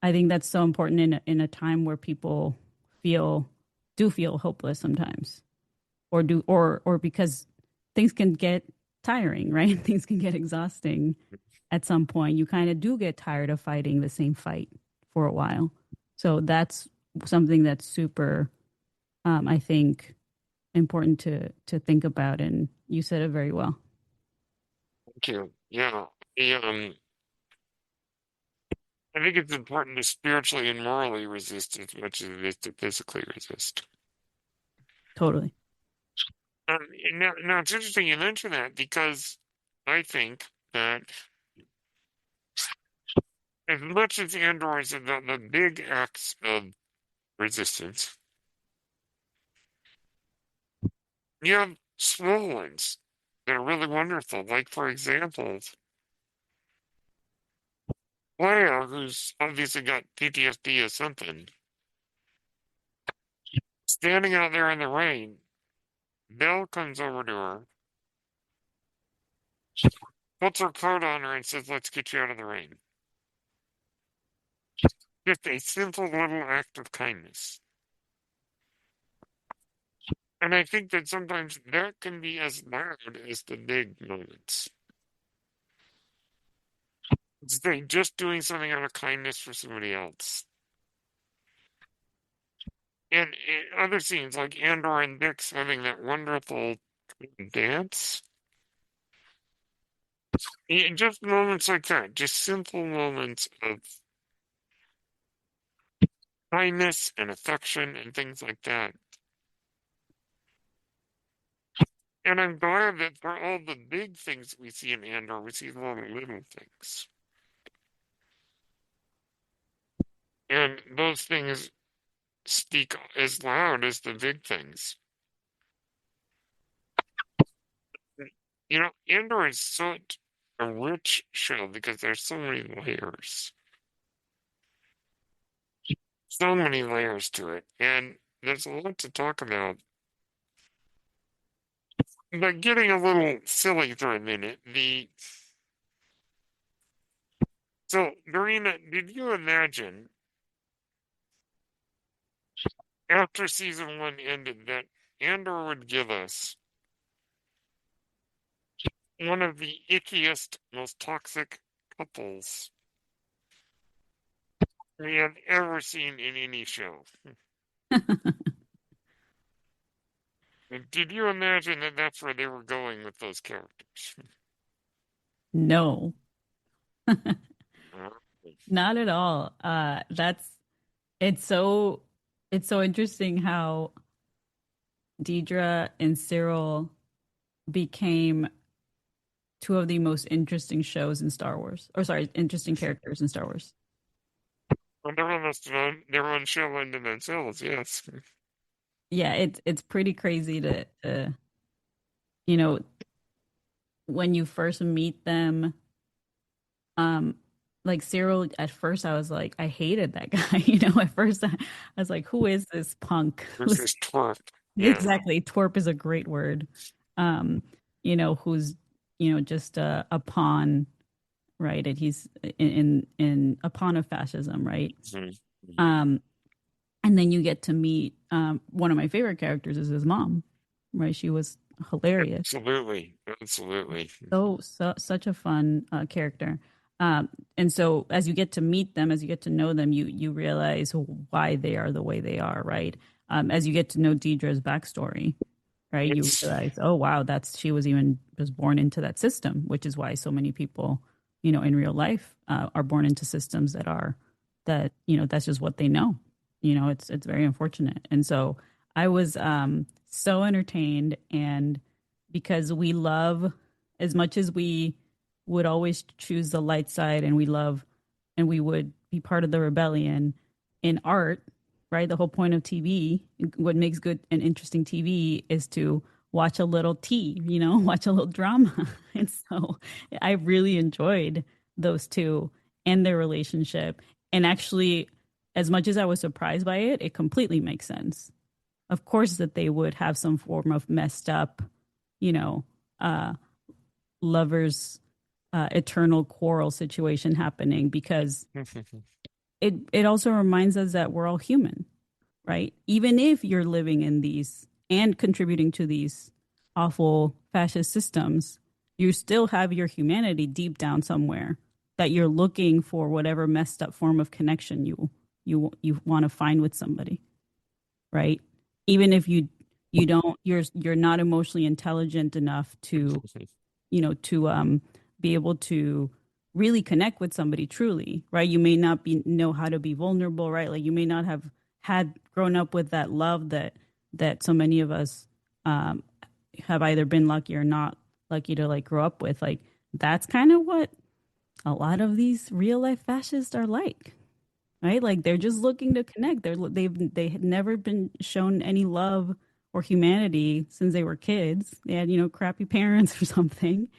Speaker 2: I think that's so important in a time where people feel do feel hopeless sometimes, or because things can get tiring, right? Things can get exhausting at some point. You kind of do get tired of fighting the same fight for a while. So that's something that's super, I think, important to think about. And you said it very well.
Speaker 1: Thank you. Yeah. I think it's important to spiritually and morally resist as much as it is to physically resist.
Speaker 2: Totally.
Speaker 1: Now it's interesting you mention that because I think that as much as Andor is about the big acts of resistance, you have small ones that are really wonderful. Like, for example, Leia, who's obviously got PTSD or something, standing out there in the rain. Bill comes over to her, puts her coat on her, and says, "Let's get you out of the rain." Just a simple little act of kindness. And I think that sometimes that can be as loud as the big moments. It's they just doing something out of kindness for somebody else. And in other scenes, like Andor and Dix having that wonderful dance, just moments like that, just simple moments of kindness and affection and things like that. And I'm glad that for all the big things we see in Andor, we see a lot of little things. And those things speak as loud as the big things. You know, Andor is such a rich show because there's so many layers. So many layers to it. And there's a lot to talk about. But getting a little silly for a minute, so Dorina, did you imagine after season one ended that Andor would give us one of the ickiest, most toxic couples we have ever seen in any show? Did you imagine that that's where they were going with those characters?
Speaker 2: No,
Speaker 1: Uh,
Speaker 2: not at all. It's so it's so interesting how Deidre and Cyril became two of the most interesting shows in Star Wars. Or sorry, interesting characters in Star Wars.
Speaker 1: and they're almost their own show unto themselves, yes.
Speaker 2: Yeah, it's pretty crazy you know, when you first meet them, um, like Cyril, at first I was like, I hated that guy. At first I was like, who is this punk?
Speaker 1: There's this twerp. Yeah.
Speaker 2: Exactly. Twerp is a great word. Um, who's, just a pawn, right? And he's in a pawn of fascism, right?
Speaker 1: Mhm.
Speaker 2: Um, and then you get to meet one of my favorite characters is his mom, right? She was hilarious.
Speaker 1: Absolutely. Absolutely.
Speaker 2: So such a fun character. And so as you get to meet them, as you get to know them, you realize why they are the way they are, right? As you get to know Deidre's backstory, right? You
Speaker 1: It's
Speaker 2: realize, oh wow, she was born into that system, which is why so many people, in real life, are born into systems that's just what they know. It's very unfortunate. And so I was so entertained, and because we love, as much as we would always choose the light side, and we would be part of the rebellion in art, right? The whole point of TV, what makes good and interesting TV is to watch a little tea, watch a little drama. And so I really enjoyed those two and their relationship. And actually, as much as I was surprised by it, it completely makes sense. Of course, that they would have some form of messed up, you know, uh, lovers, eternal quarrel situation happening, because it also reminds us that we're all human, right? Even if you're living in these and contributing to these awful fascist systems, you still have your humanity deep down somewhere, that you're looking for whatever messed up form of connection you want to find with somebody, right? Even if you don't you're not emotionally intelligent enough to be able to really connect with somebody truly, right? You may not know how to be vulnerable, right? Like you may not have had grown up with that love that so many of us um, have either been lucky or not lucky to like grow up with. Like that's kind of what a lot of these real life fascists are like, right? Like they're just looking to connect. They had never been shown any love for humanity since they were kids. They had, crappy parents or something.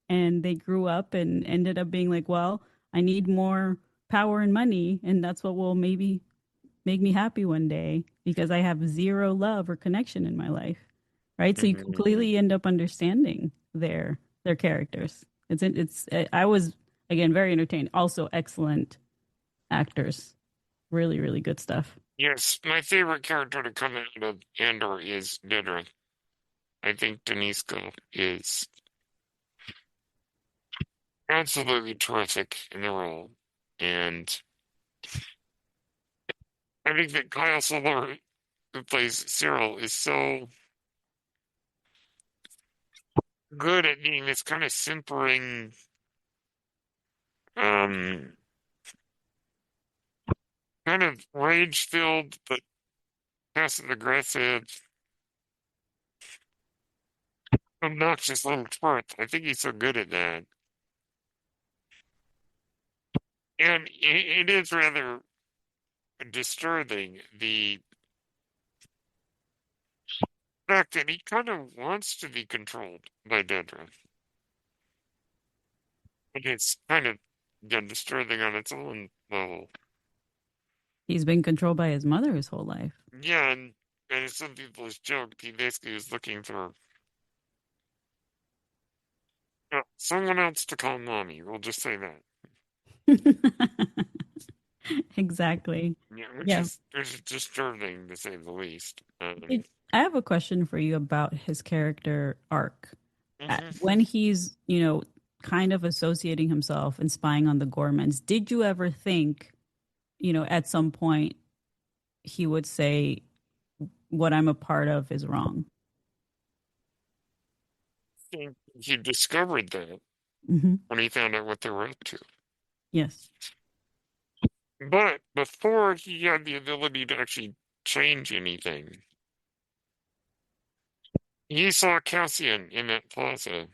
Speaker 2: And they grew up and ended up being like, well, I need more power and money. And that's what will maybe make me happy one day because I have zero love or connection in my life. Right. So you
Speaker 1: Mhm.
Speaker 2: completely end up understanding their characters. I was again very entertained. Also excellent actors. Really, really good stuff.
Speaker 1: Yes, my favorite character to come out of Andor is Dedra. I think Deniska is absolutely terrific in the role. And I think that Kyle Solar, who plays Cyril, is so good at being this kind of simpering, um, kind of rage-filled but passive-aggressive, obnoxious little twerp. I think he's so good at that. And it is rather disturbing, the fact that he kind of wants to be controlled by Dedra. And it's kind of, yeah, disturbing on its own level.
Speaker 2: He's been controlled by his mother his whole life.
Speaker 1: Yeah, and as some people has joked, he basically was looking for someone else to call mommy. We'll just say that.
Speaker 2: Exactly.
Speaker 1: Yeah,
Speaker 2: Yeah.
Speaker 1: which is disturbing to say the least.
Speaker 2: I have a question for you about his character arc.
Speaker 1: Mhm.
Speaker 2: When he's, kind of associating himself and spying on the Gormans, did you ever think, at some point he would say, what I'm a part of is wrong?
Speaker 1: Think he discovered that
Speaker 2: Hmm.
Speaker 1: when he found out what they were up to.
Speaker 2: Yes.
Speaker 1: But before he had the ability to actually change anything, he saw Cassian in that plaza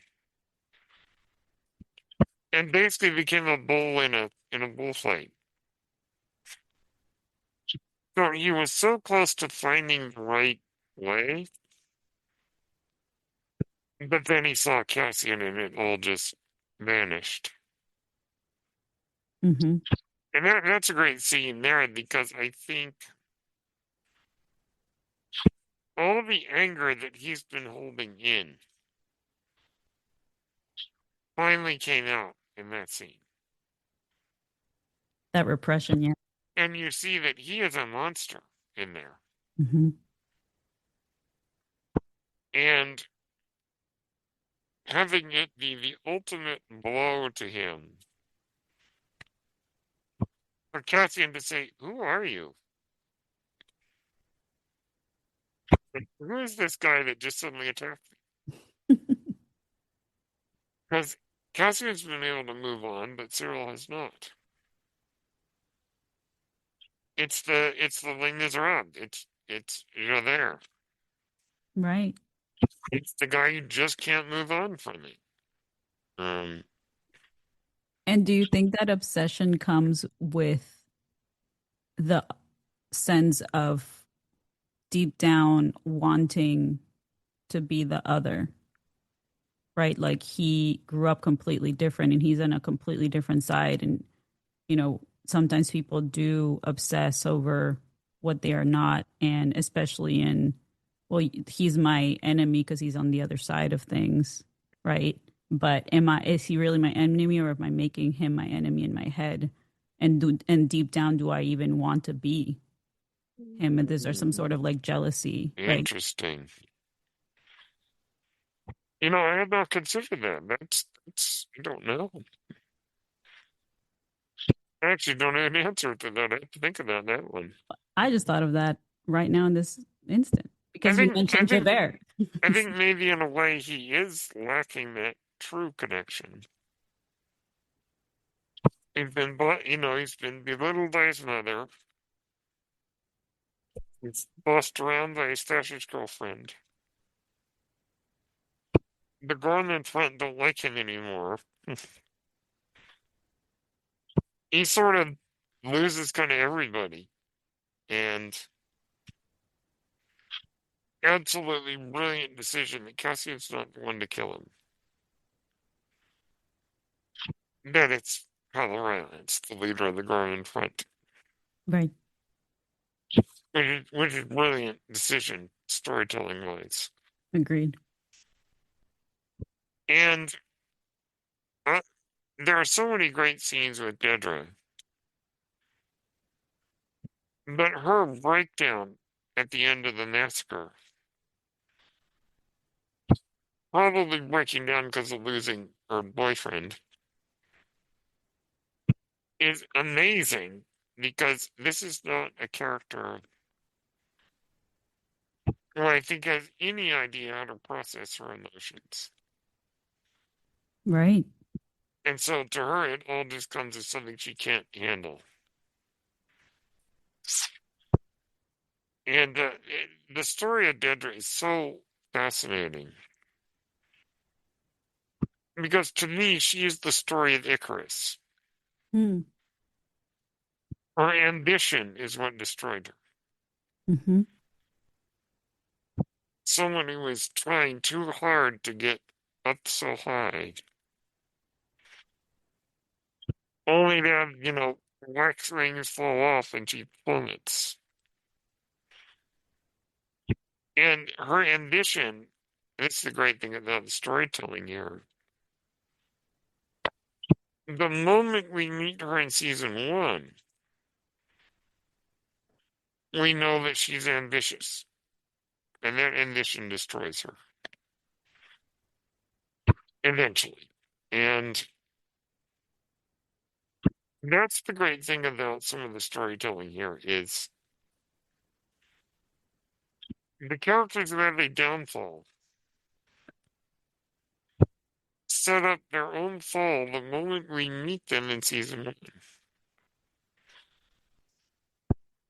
Speaker 1: and basically became a bull in a bullfight. So he was so close to finding the right way, but then he saw Cassian and it all just vanished.
Speaker 2: Hmm.
Speaker 1: And that's a great scene there because I think all the anger that he's been holding in finally came out in that scene.
Speaker 2: That repression, yeah.
Speaker 1: And you see that he is a monster in there.
Speaker 2: Hmm.
Speaker 1: And having it be the ultimate blow to him for Cassian to say, "Who are you? Who is this guy that just suddenly attacked me?" Because Cassian's been able to move on, but Cyril has not. It's the Les Miserables. It's you're there.
Speaker 2: Right.
Speaker 1: It's the guy who just can't move on from it. Um,
Speaker 2: And do you think that obsession comes with the sense of deep down wanting to be the other, right? Like he grew up completely different and he's on a completely different side. And, sometimes people do obsess over what they are not. And especially well, he's my enemy because he's on the other side of things, right? But is he really my enemy or am I making him my enemy in my head? And deep down, do I even want to be him? And is there some sort of like jealousy, right?
Speaker 1: Interesting. I had not considered that. That's I don't know. I actually don't have an answer to that. I have to think about that one.
Speaker 2: I just thought of that right now in this instant
Speaker 1: I
Speaker 2: because you
Speaker 1: think I
Speaker 2: mentioned
Speaker 1: think
Speaker 2: Javert.
Speaker 1: I think maybe in a way he is lacking that true connection. He's been belittled by his mother. He's bossed around by his fascist girlfriend. The Gorman front don't like him anymore. He sort of loses kind of everybody. And absolutely brilliant decision that Cassian's not the one to kill him. That it's Halloran, it's the leader of the Guardian Front.
Speaker 2: Right.
Speaker 1: Which is brilliant decision, storytelling wise.
Speaker 2: Agreed.
Speaker 1: And uh, there are so many great scenes with Dedra, but her breakdown at the end of the massacre, probably breaking down because of losing her boyfriend, is amazing because this is not a character who I think has any idea how to process her emotions.
Speaker 2: Right.
Speaker 1: And so to her, it all just comes as something she can't handle. And the story of Dedra is so fascinating because to me, she is the story of Icarus.
Speaker 2: Mm.
Speaker 1: Her ambition is what destroyed her.
Speaker 2: Hmm.
Speaker 1: Someone who was trying too hard to get up so high, only to have, wax wings fall off and she plummets. And her ambition, that's the great thing about the storytelling here. The moment we meet her in season one, we know that she's ambitious, and that ambition destroys her eventually. And that's the great thing about some of the storytelling here is the characters who have a downfall set up their own fall the moment we meet them in season one.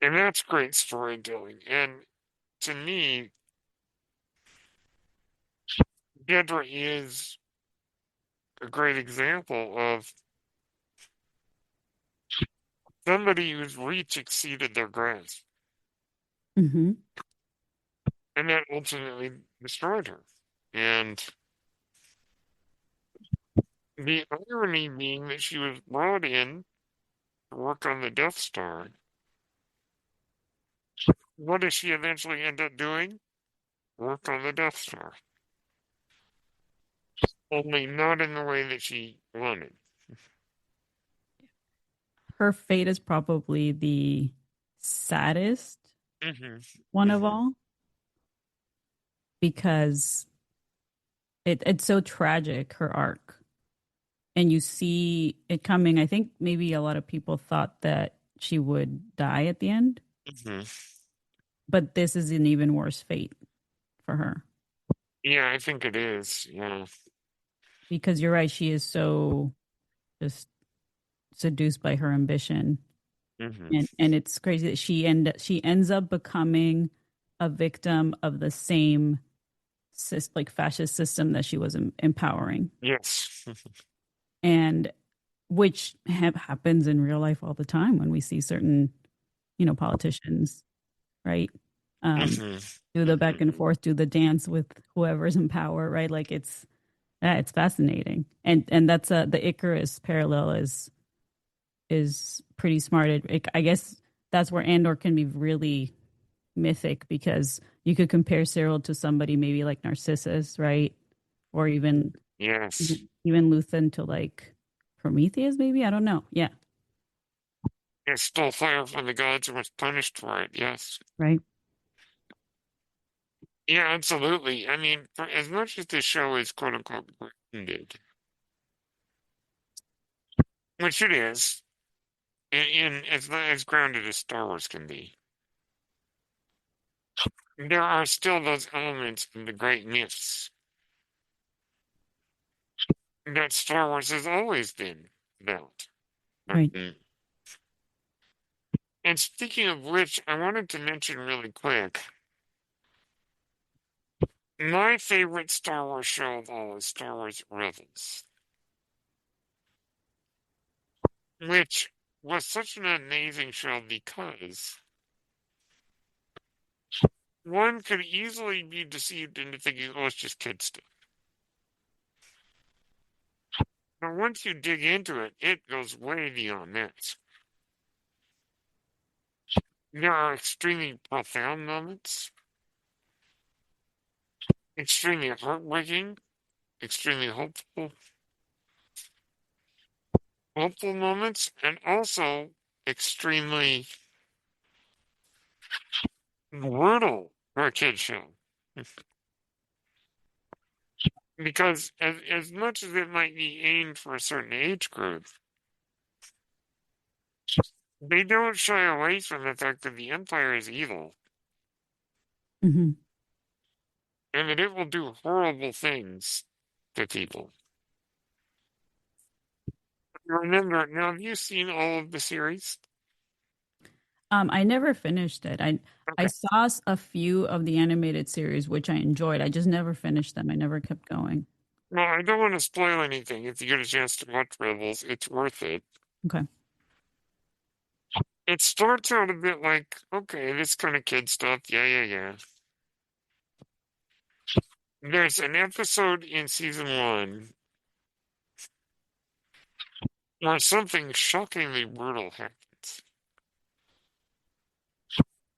Speaker 1: And that's great storytelling. And to me, Dedra is a great example of somebody whose reach exceeded their grasp.
Speaker 2: Hmm.
Speaker 1: And that ultimately destroyed her. And the irony being that she was brought in to work on the Death Star. What does she eventually end up doing? Work on the Death Star. Only not in the way that she wanted.
Speaker 2: Her fate is probably the saddest
Speaker 1: Hmm.
Speaker 2: one of
Speaker 1: Hmm.
Speaker 2: all because it's so tragic, her arc. And you see it coming. I think maybe a lot of people thought that she would die at the end,
Speaker 1: Hmm.
Speaker 2: but this is an even worse fate for her
Speaker 1: Yeah, I think it is. Yeah.
Speaker 2: because you're right. She is so just seduced by her ambition,
Speaker 1: Hmm.
Speaker 2: and it's crazy that she ends up becoming a victim of the same like fascist system that she was empowering,
Speaker 1: Yes.
Speaker 2: and which happens in real life all the time when we see certain politicians, right? Um,
Speaker 1: Hmm.
Speaker 2: do the back and
Speaker 1: Hmm.
Speaker 2: forth, do the dance with whoever's in power, right? Like it's fascinating, and that's the Icarus parallel is pretty smart. I guess that's where Andor can be really mythic because you could compare Cyril to somebody maybe like Narcissus, right? Or
Speaker 1: Yes.
Speaker 2: even Luthen to like Prometheus, maybe. I don't know. Yeah,
Speaker 1: It stole fire from the gods and was punished for it. Yes.
Speaker 2: right.
Speaker 1: Yeah, absolutely. I mean, for as much as this show is quote unquote grounded, which it is, in as grounded as Star Wars can be, there are still those elements in the great myths that Star Wars has always been about.
Speaker 2: Right.
Speaker 1: Mm. And speaking of which, I wanted to mention really quick, my favorite Star Wars show of all is Star Wars Rebels, which was such an amazing show because one could easily be deceived into thinking, oh, it's just kid stuff. But once you dig into it, it goes way beyond that. There are extremely profound moments, extremely heartbreaking, extremely hopeful moments, and also extremely brutal for a kid show. Because as much as it might be aimed for a certain age group, they don't shy away from the fact that the Empire is evil
Speaker 2: Hmm.
Speaker 1: and that it will do horrible things to people. Remember, now have you seen all of the series?
Speaker 2: I never finished it. I
Speaker 1: Okay.
Speaker 2: saw a few of the animated series, which I enjoyed. I just never finished them. I never kept going.
Speaker 1: Well, I don't want to spoil anything. If you get a chance to watch Rebels, it's worth it.
Speaker 2: Okay.
Speaker 1: It starts out a bit like, okay, this kind of kid stuff. Yeah, yeah, yeah. There's an episode in season one where something shockingly brutal happens.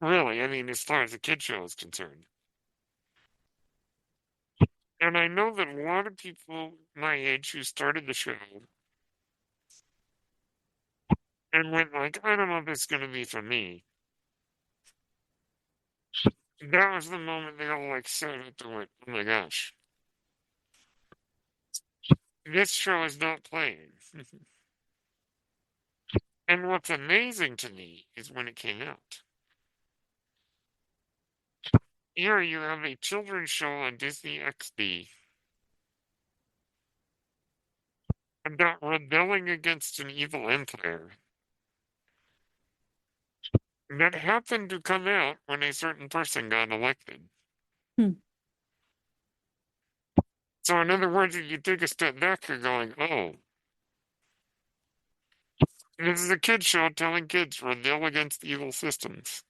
Speaker 1: Really, I mean, as far as the kid show is concerned. And I know that a lot of people my age who started the show and went like, I don't know if it's going to be for me. That was the moment they all like sat up and went, oh my gosh, this show is not playing. And what's amazing to me is when it came out. Here you have a children's show on Disney XD about rebelling against an evil empire that happened to come out when a certain person got elected.
Speaker 2: Hmm.
Speaker 1: So, in other words, if you take a step back, you're going, oh, this is a kid show telling kids rebel against evil systems.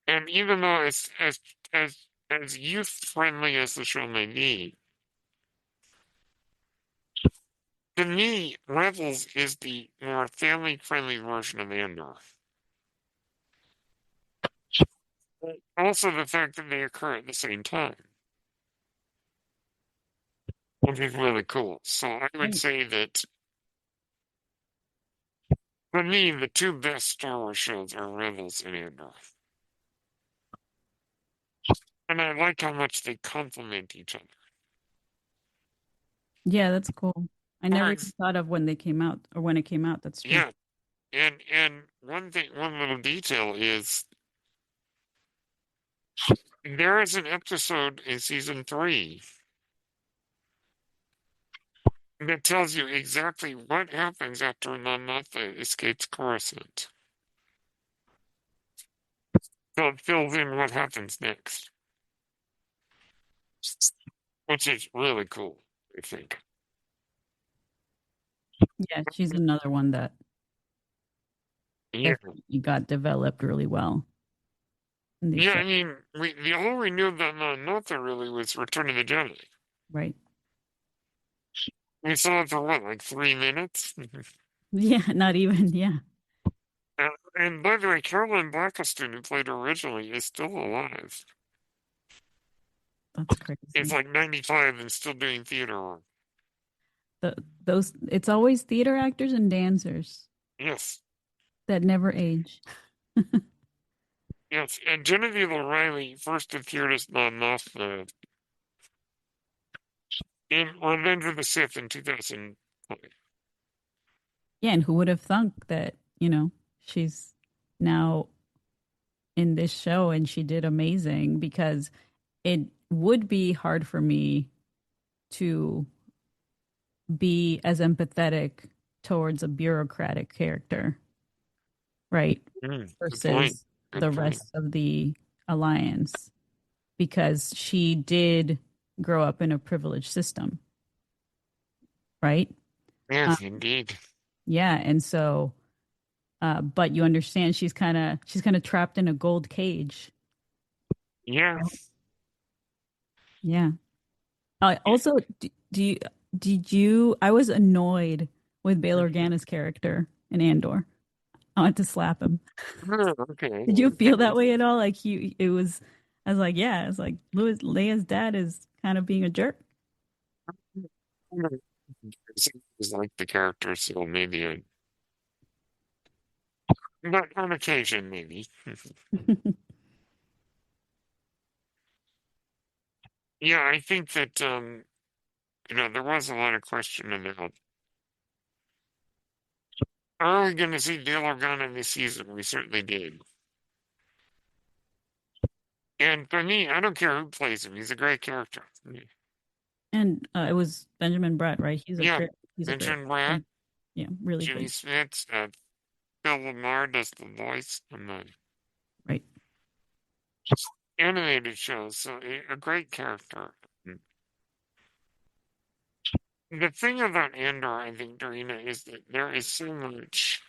Speaker 1: And even though it's as youth friendly as the show may be, to me, Rebels is the more family friendly version of Andor. Also, the fact that they occur at the same time, which is really cool. So, I would
Speaker 2: Right.
Speaker 1: say that for me, the two best Star Wars shows are Rebels and Andor. And I like how much they complement each other.
Speaker 2: Yeah, that's cool. I
Speaker 1: For
Speaker 2: never even
Speaker 1: ex-
Speaker 2: thought of when they came out or when it came out. That's true.
Speaker 1: yeah, and one thing, one little detail is there is an episode in season three that tells you exactly what happens after Mon Mothma escapes Coruscant. So it fills in what happens next, which is really cool, I think.
Speaker 2: Yeah, she's another one that
Speaker 1: Yeah,
Speaker 2: definitely got developed really well in these
Speaker 1: yeah.
Speaker 2: shows.
Speaker 1: I mean, all we knew about Mon Mothma really was Return of the Jedi.
Speaker 2: Right.
Speaker 1: We saw it for what, like 3 minutes?
Speaker 2: Yeah, not even. Yeah,
Speaker 1: And by the way, Carolyn Blackiston, who played her originally, is still alive.
Speaker 2: that's
Speaker 1: It's
Speaker 2: crazy.
Speaker 1: like 95 and still doing theater work.
Speaker 2: Those it's always theater actors and dancers
Speaker 1: Yes,
Speaker 2: that never age.
Speaker 1: yes. And Genevieve O'Reilly first appeared as Mon Mothma in Revenge of the Sith in 2005.
Speaker 2: Yeah, and who would have thunk that, she's now in this show and she did amazing because it would be hard for me to be as empathetic towards a bureaucratic character, right?
Speaker 1: Good point.
Speaker 2: Versus
Speaker 1: Good
Speaker 2: the
Speaker 1: point.
Speaker 2: rest of the alliance because she did grow up in a privileged system, right?
Speaker 1: Yes,
Speaker 2: Um,
Speaker 1: indeed.
Speaker 2: yeah, and so But you understand she's kind of trapped in a gold cage.
Speaker 1: Yeah.
Speaker 2: Yeah. Also, do you did you? I was annoyed with Bail Organa's character in Andor. I wanted to slap him.
Speaker 1: Oh, okay.
Speaker 2: Did you feel that way at all? Like it was. I was like, yeah. It's like Leia's dad is kind of being a jerk.
Speaker 1: It's like the character, so maybe but on occasion, maybe. Yeah, I think that there was a lot of question about are we going to see Dale Organa this season? We certainly did. And for me, I don't care who plays him. He's a great character.
Speaker 2: And it was Benjamin Bratt, right?
Speaker 1: Yeah,
Speaker 2: He's a great,
Speaker 1: Benjamin Bratt,
Speaker 2: yeah, really
Speaker 1: Jimmy
Speaker 2: good,
Speaker 1: Smits, Phil Lamar does the voice on the
Speaker 2: right?
Speaker 1: animated shows, so a great character. The thing about Andor, I think, Dorina, is that there is so much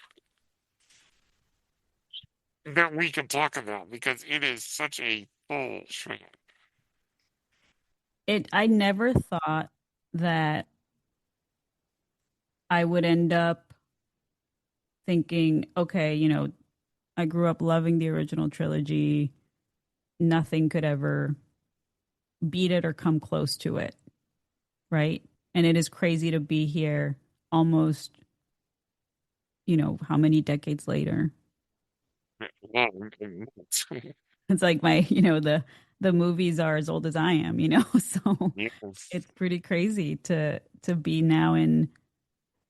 Speaker 1: that we can talk about because it is such a full show.
Speaker 2: I never thought that I would end up thinking, okay, I grew up loving the original trilogy. Nothing could ever beat it or come close to it, right? And it is crazy to be here almost, how many decades later.
Speaker 1: Yeah,
Speaker 2: It's like the movies are as old as I am, So
Speaker 1: yeah,
Speaker 2: it's pretty crazy to be now in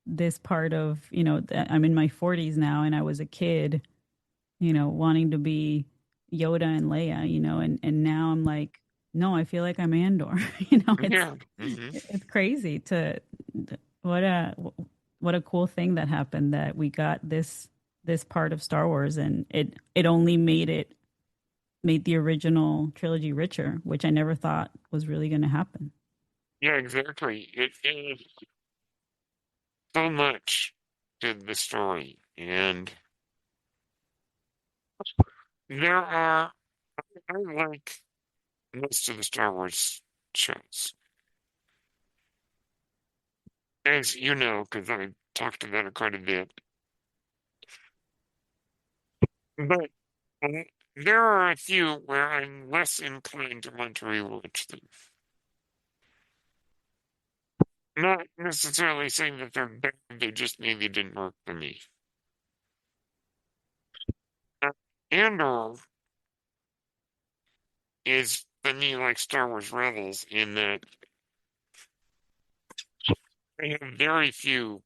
Speaker 2: this part of, I'm in my 40s now and I was a kid, wanting to be Yoda and Leia, and now I'm like, no, I feel like I'm Andor. It's
Speaker 1: yeah. Hmm.
Speaker 2: it's crazy to what a what a cool thing that happened that we got this part of Star Wars and it only made the original trilogy richer, which I never thought was really going to happen.
Speaker 1: Yeah, exactly. It is so much to the story, and there are. I like most of the Star Wars shows, as you know, because I talked about it quite a bit. But uh, there are a few where I'm less inclined to want to rewatch them. Not necessarily saying that they're bad, they just maybe didn't work for me. Uh, Andor is for me like Star Wars Rebels in that I have very few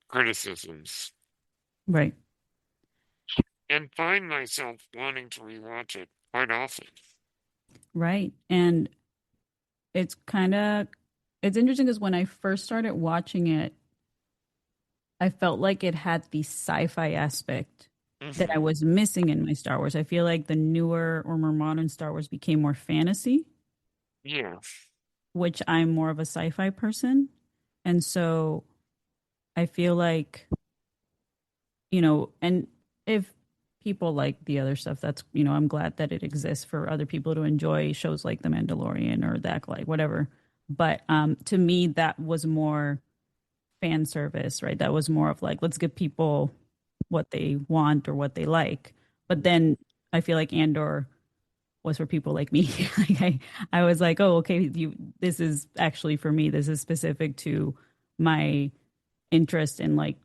Speaker 1: criticisms
Speaker 2: Right.
Speaker 1: and find myself wanting to rewatch it quite often.
Speaker 2: Right. And it's kind of it's interesting because when I first started watching it, I felt like it had the sci-fi aspect that I
Speaker 1: Hmm.
Speaker 2: was missing in my Star Wars. I feel like the newer or more modern Star Wars became more fantasy,
Speaker 1: Yeah,
Speaker 2: which I'm more of a sci-fi person. And so I feel like, and if people like the other stuff, that's, I'm glad that it exists for other people to enjoy shows like The Mandalorian or that, like whatever. But to me, that was more fan service, right? That was more of like, let's give people what they want or what they like. But then I feel like Andor was for people like me. Like I was like, oh, okay, this is actually for me. This is specific to my interest in like,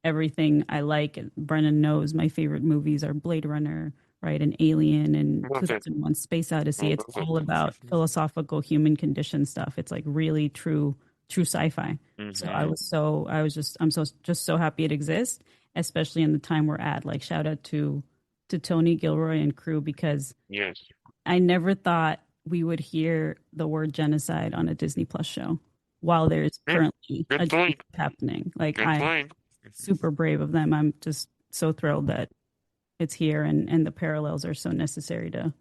Speaker 2: everything I like. Brennan knows my favorite movies are Blade Runner, right? And Alien and
Speaker 1: love it.
Speaker 2: 2001 Space
Speaker 1: I
Speaker 2: Odyssey. It's
Speaker 1: love
Speaker 2: all about
Speaker 1: it.
Speaker 2: philosophical human condition stuff. It's like really true sci-fi. So
Speaker 1: Hmm.
Speaker 2: I'm just so happy it exists, especially in the time we're at. Like shout out to Tony Gilroy and crew because
Speaker 1: Yes.
Speaker 2: I never thought we would hear the word genocide on a Disney Plus show while there's
Speaker 1: Yeah.
Speaker 2: currently a
Speaker 1: Good point.
Speaker 2: genocide happening. Like
Speaker 1: Good
Speaker 2: I
Speaker 1: point.
Speaker 2: super brave of them. I'm just so thrilled that it's here and the parallels are so necessary to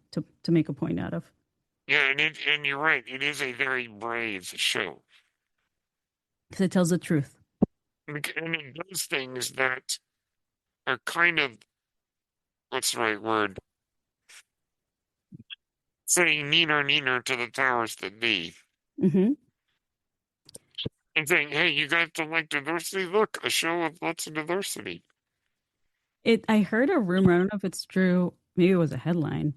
Speaker 2: make a point out of.
Speaker 1: Yeah, and you're right. It is a very brave show,
Speaker 2: Because it tells the truth.
Speaker 1: and it does things that are kind of, what's the right word? Saying neener neener to the powers that be.
Speaker 2: Hmm.
Speaker 1: And saying, hey, you guys don't like diversity? Look, a show with lots of diversity.
Speaker 2: I heard a rumor, I don't know if it's true, maybe it was a headline.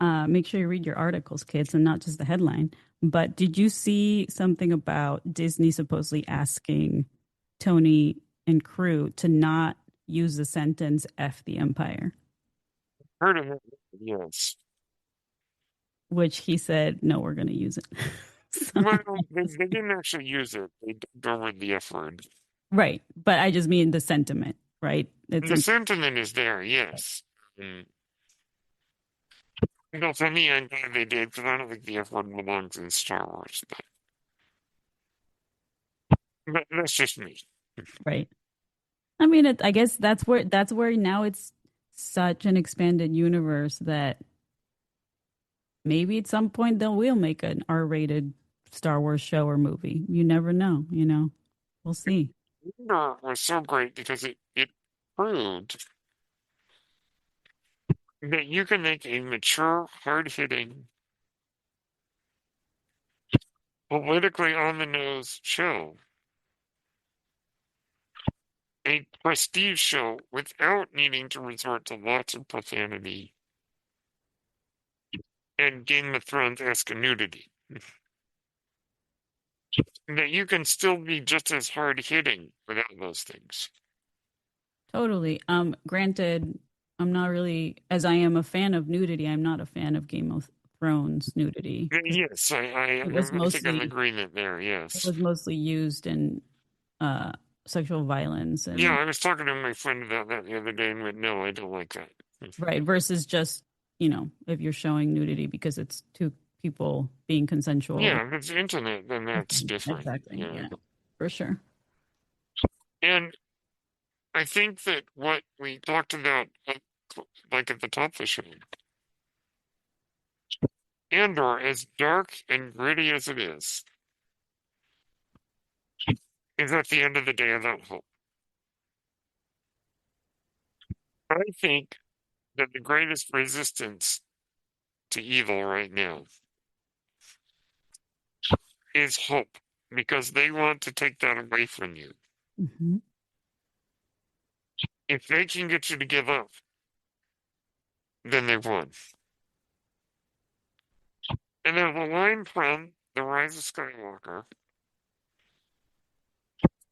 Speaker 2: Make sure you read your articles, kids, and not just the headline. But did you see something about Disney supposedly asking Tony and crew to not use the sentence F the Empire?
Speaker 1: Heard of it? Yes.
Speaker 2: Which he said, no, we're going to use it. So,
Speaker 1: Well, they didn't actually use it. They dubbed over the F word.
Speaker 2: right. But I just mean the sentiment, right? It's
Speaker 1: The
Speaker 2: in,
Speaker 1: sentiment is there, yes. No, for me, I'm glad they did, because I don't think the F word belongs in Star Wars. But that's just me.
Speaker 2: right. I mean, I guess that's where now it's such an expanded universe that maybe at some point they will make an R-rated Star Wars show or movie. You never know, you know. We'll see.
Speaker 1: Andor was so great because it proved that you can make a mature, hard-hitting, politically on-the-nose show, a prestige show, without needing to resort to lots of profanity and Game of Thrones-esque nudity. That you can still be just as hard-hitting without those things.
Speaker 2: Totally. Granted, I'm not really, as I am a fan of nudity, I'm not a fan of Game of Thrones nudity because
Speaker 1: Yes,
Speaker 2: it was
Speaker 1: I think I'm in
Speaker 2: mostly
Speaker 1: agreement there,
Speaker 2: it
Speaker 1: yes.
Speaker 2: was mostly used in uh sexual violence
Speaker 1: Yeah,
Speaker 2: and
Speaker 1: I was talking to my friend about that the other day and went, no, I don't like that.
Speaker 2: right versus just, if you're showing nudity because it's two people being consensual.
Speaker 1: Yeah, if it's intimate, then that's different.
Speaker 2: Exactly.
Speaker 1: Yeah.
Speaker 2: Yeah, for sure.
Speaker 1: And I think that what we talked about, like at the top of the show, Andor, as dark and gritty as it is at the end of the day about hope. I think that the greatest resistance to evil right now is hope, because they want to take that away from you.
Speaker 2: Hmm.
Speaker 1: If they can get you to give up, then they won. And there's a line from The Rise of Skywalker,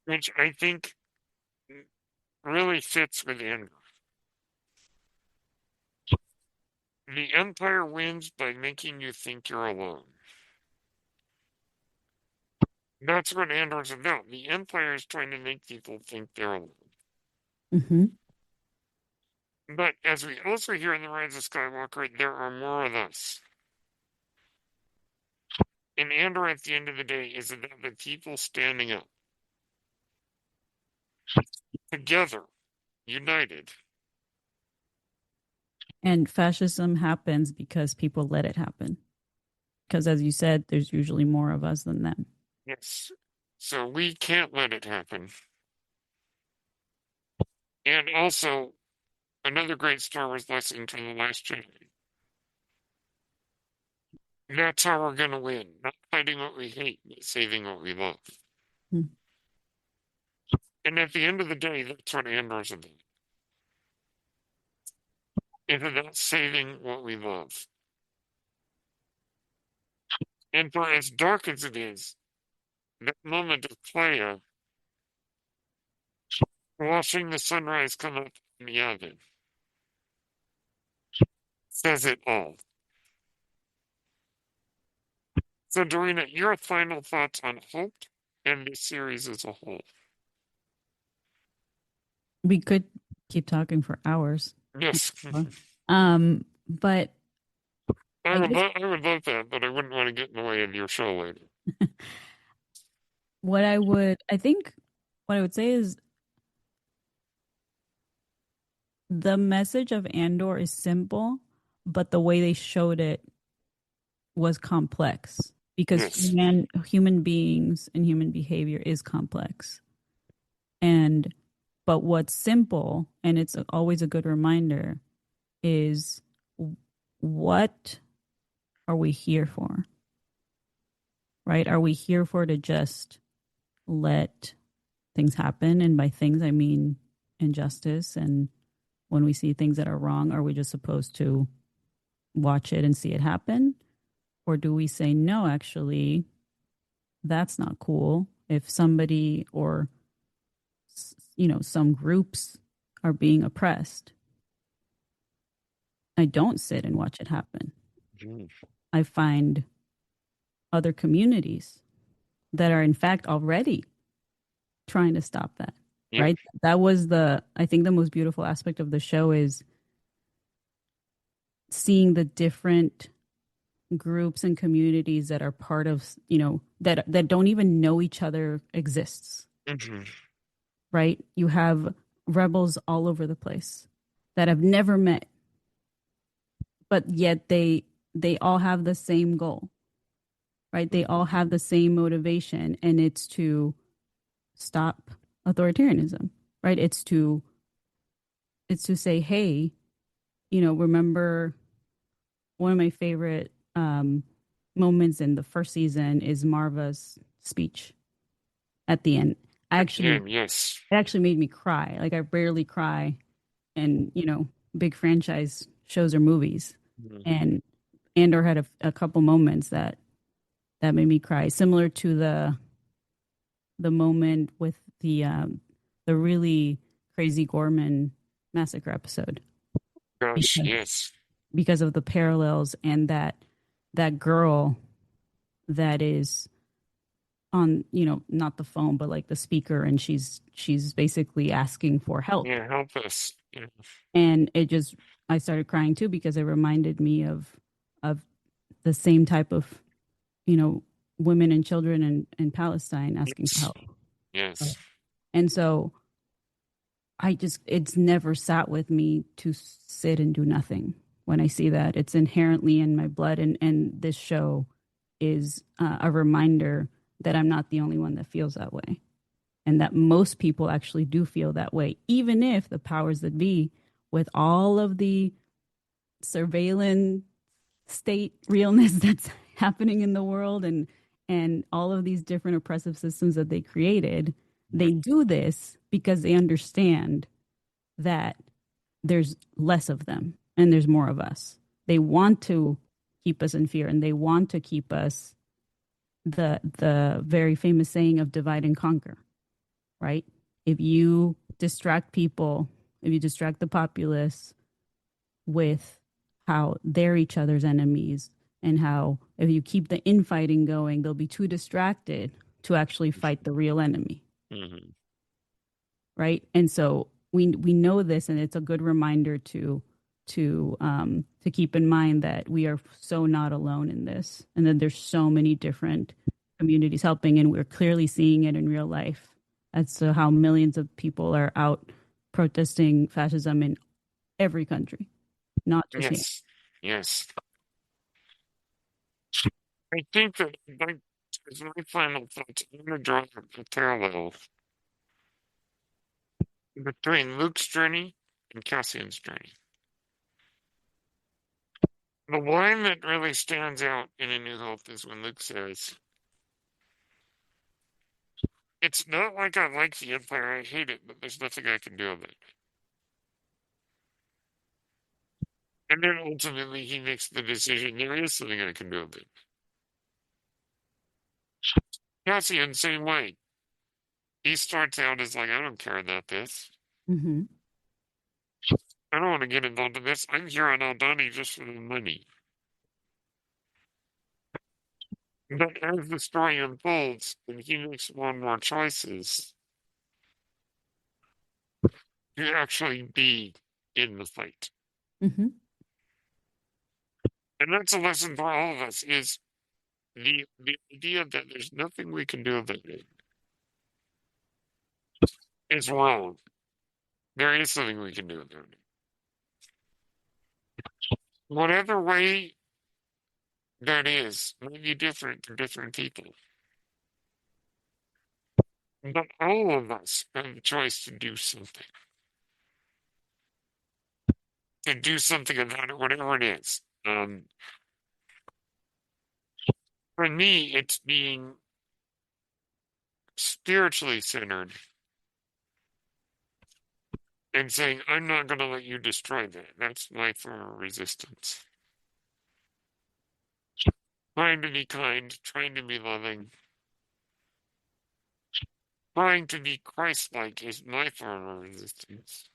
Speaker 1: which I think really fits with Andor. The Empire wins by making you think you're alone. That's what Andor's about. The Empire is trying to make people think they're alone.
Speaker 2: Hmm.
Speaker 1: But as we also hear in The Rise of Skywalker, there are more of us. And Andor, at the end of the day, is about the people standing up together, united.
Speaker 2: And fascism happens because people let it happen. Because as you said, there's usually more of us than them.
Speaker 1: Yes. So we can't let it happen. And also, another great Star Wars lesson from The Last Jedi. That's how we're going to win. Not fighting what we hate, but saving what we love.
Speaker 2: Hmm.
Speaker 1: And at the end of the day, that's what Andor's about. It's about saving what we love. And for as dark as it is, that moment of Clea watching the sunrise come up in the oven says it all. So, Dorina, your final thoughts on Hope and this series as a whole?
Speaker 2: We could keep talking for hours.
Speaker 1: Yes,
Speaker 2: But I guess
Speaker 1: I would love that, but I wouldn't want to get in the way of your show later.
Speaker 2: I think what I would say is the message of Andor is simple, but the way they showed it was complex because
Speaker 1: Yes,
Speaker 2: human beings and human behavior is complex. And But what's simple, and it's always a good reminder, is what are we here for? Right? Are we here for to just let things happen? And by things, I mean injustice. And when we see things that are wrong, are we just supposed to watch it and see it happen? Or do we say, no, actually, that's not cool? If somebody or, some groups are being oppressed, I don't sit and watch it happen.
Speaker 1: Mhm.
Speaker 2: I find other communities that are, in fact, already trying to stop that.
Speaker 1: Yep.
Speaker 2: Right. That was I think the most beautiful aspect of the show is seeing the different groups and communities that are part of, that don't even know each other exists.
Speaker 1: Hmm.
Speaker 2: Right. You have rebels all over the place that have never met, but yet they all have the same goal. Right. They all have the same motivation, and it's to stop authoritarianism. Right. It's to say, hey, remember one of my favorite moments in the first season is Marva's speech at the end. I actually
Speaker 1: Again, yes.
Speaker 2: It actually made me cry. Like, I rarely cry in, big franchise shows or movies.
Speaker 1: Mhm.
Speaker 2: And Andor had a couple moments that made me cry, similar to the moment with the really crazy Gorman massacre episode,
Speaker 1: Gosh,
Speaker 2: because
Speaker 1: yes.
Speaker 2: because of the parallels, and that girl that is on, not the phone but like the speaker, and she's basically asking for help.
Speaker 1: Yeah, help us. Yeah.
Speaker 2: And I started crying too, because it reminded me of the same type of, you know women and children in Palestine asking for
Speaker 1: Yes.
Speaker 2: help.
Speaker 1: Yes.
Speaker 2: And so it's never sat with me to sit and do nothing. When I see that, it's inherently in my blood. And this show is a reminder that I'm not the only one that feels that way, and that most people actually do feel that way, even if the powers that be, with all of the surveillance state realness that's happening in the world, and all of these different oppressive systems that they created, they do this because they understand that there's less of them and there's more of us. They want to keep us in fear, and they want to keep us, the very famous saying of divide and conquer, right? If you distract people, if you distract the populace with how they're each other's enemies, and how if you keep the infighting going, they'll be too distracted to actually fight the real enemy,
Speaker 1: Hmm.
Speaker 2: right? And so we know this, and it's a good reminder to keep in mind that we are so not alone in this, and that there's so many different communities helping, and we're clearly seeing it in real life as to how millions of people are out protesting fascism in every country, not just here.
Speaker 1: Yes. Yes. I think that, like, as my final thoughts, I'm going to draw a parallel between Luke's journey and Cassian's journey. The line that really stands out in A New Hope is when Luke says, "It's not like I like the Empire, I hate it, but there's nothing I can do about it." And then ultimately he makes the decision, there is something I can do about it. Cassian, same way. He starts out as like, I don't care about this.
Speaker 2: Mm-hmm.
Speaker 1: I don't want to get involved in this. I'm here on Aldani just for the money. But as the story unfolds and he makes more and more choices, you actually be in the fight.
Speaker 2: Mm-hmm.
Speaker 1: And that's a lesson for all of us is the idea that there's nothing we can do about it is wrong. There is something we can do about it. Whatever way that is may be different for different people. But all of us have the choice to do something about it, whatever it is. For me, it's being spiritually centered and saying, I'm not going to let you destroy that. That's my form of resistance. Trying to be kind, trying to be loving, trying to be Christ-like is my form of resistance,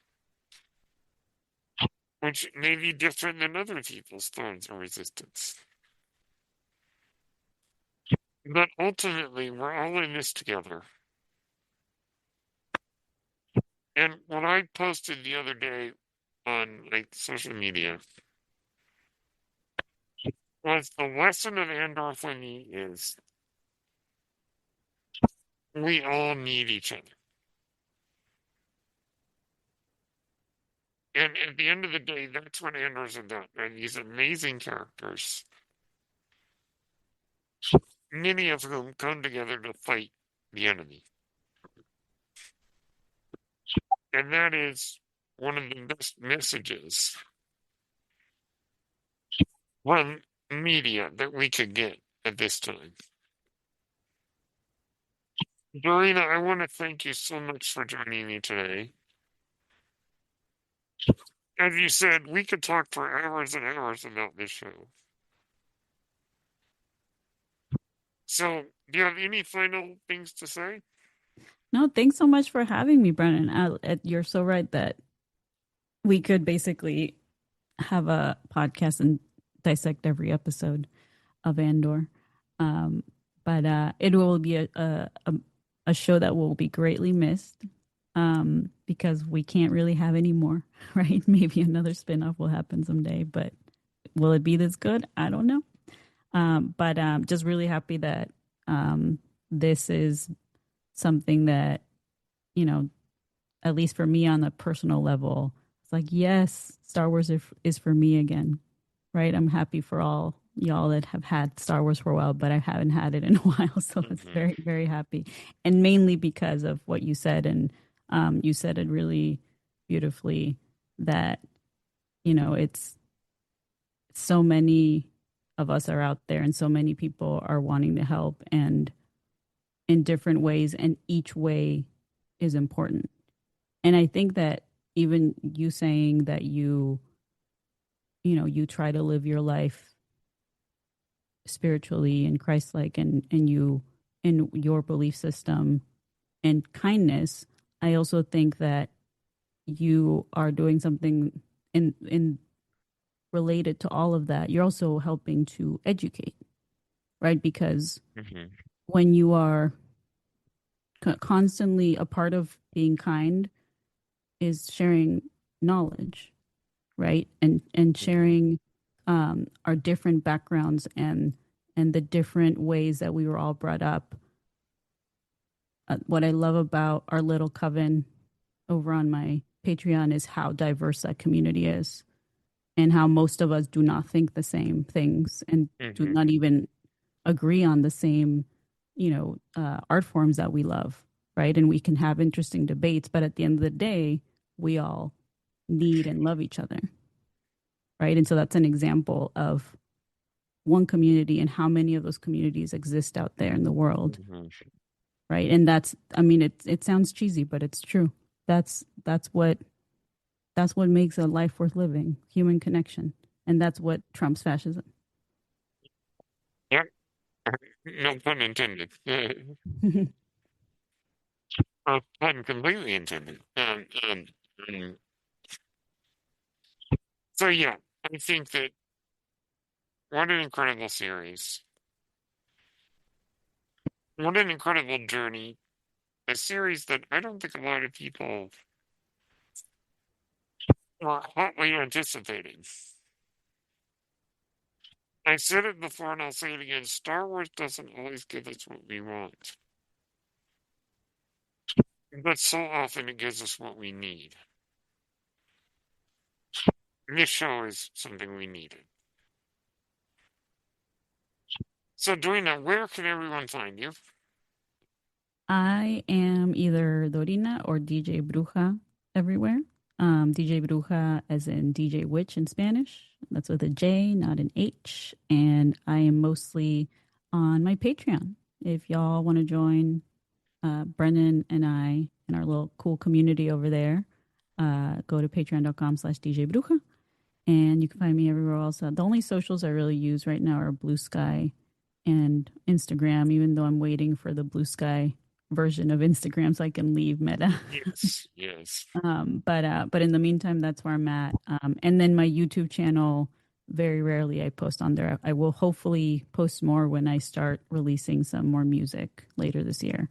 Speaker 1: which may be different than other people's forms of resistance. But ultimately, we're all in this together. And what I posted the other day on like social media was the lesson of Andor for me is we all need each other. And at the end of the day, that's what Andor's about. And these amazing characters, many of whom come together to fight the enemy. And that is one of the best messages from media that we could get at this time. Dorina, I want to thank you so much for joining me today. As you said, we could talk for hours and hours about this show. So, do you have any final things to say?
Speaker 2: No, thanks so much for having me, Brennan. You're so right that we could basically have a podcast and dissect every episode of Andor. Um, but it will be a show that will be greatly missed because we can't really have any more, right? Maybe another spinoff will happen someday, but will it be this good? I don't know. But just really happy that this is something that, you know, at least for me on a personal level, it's like, yes, Star Wars is for me again, right? I'm happy for all y'all that have had Star Wars for a while, but I haven't had it in a while. So it's
Speaker 1: Mm-hmm.
Speaker 2: very, very happy. And mainly because of what you said. And you said it really beautifully that, it's so many of us are out there and so many people are wanting to help and in different ways. And each way is important. And I think that even you saying that you try to live your life spiritually and Christ-like and you in your belief system and kindness, I also think that you are doing something in related to all of that. You're also helping to educate, right? Because
Speaker 1: Mm-hmm.
Speaker 2: when you are constantly a part of being kind is sharing knowledge, right? And
Speaker 1: Mm-hmm.
Speaker 2: sharing our different backgrounds and the different ways that we were all brought up. What I love about our little coven over on my Patreon is how diverse that community is and how most of us do not think the same things and do
Speaker 1: Mm-hmm.
Speaker 2: not even agree on the same, art forms that we love, right? And we can have interesting debates, but at the end of the day, we all need and love each other, right? And so that's an example of one community and how many of those communities exist out there in the world,
Speaker 1: Mm-hmm.
Speaker 2: right? And that's, I mean, it sounds cheesy, but it's true. That's what makes a life worth living, human connection, and that's what trumps fascism.
Speaker 1: Yep. No pun intended. Pun completely intended. Um, so yeah, I think that what an incredible series. What an incredible journey. A series that I don't think a lot of people were hotly anticipating. I said it before and I'll say it again. Star Wars doesn't always give us what we want, but so often it gives us what we need. This show is something we needed. So, Dorina, where can everyone find you?
Speaker 2: I am either Dorina or DJ Bruja everywhere. DJ Bruja as in DJ Witch in Spanish. That's with a J, not an H. And I am mostly on my Patreon. If y'all want to join Brennan and I in our little cool community over there, go to patreon.com/DJ Bruja. And you can find me everywhere else. The only socials I really use right now are Blue Sky and Instagram, even though I'm waiting for the Blue Sky version of Instagram so I can leave Meta.
Speaker 1: Yes, yes.
Speaker 2: But in the meantime, that's where I'm at. And then my YouTube channel, very rarely I post on there. I will hopefully post more when I start releasing some more music later this year.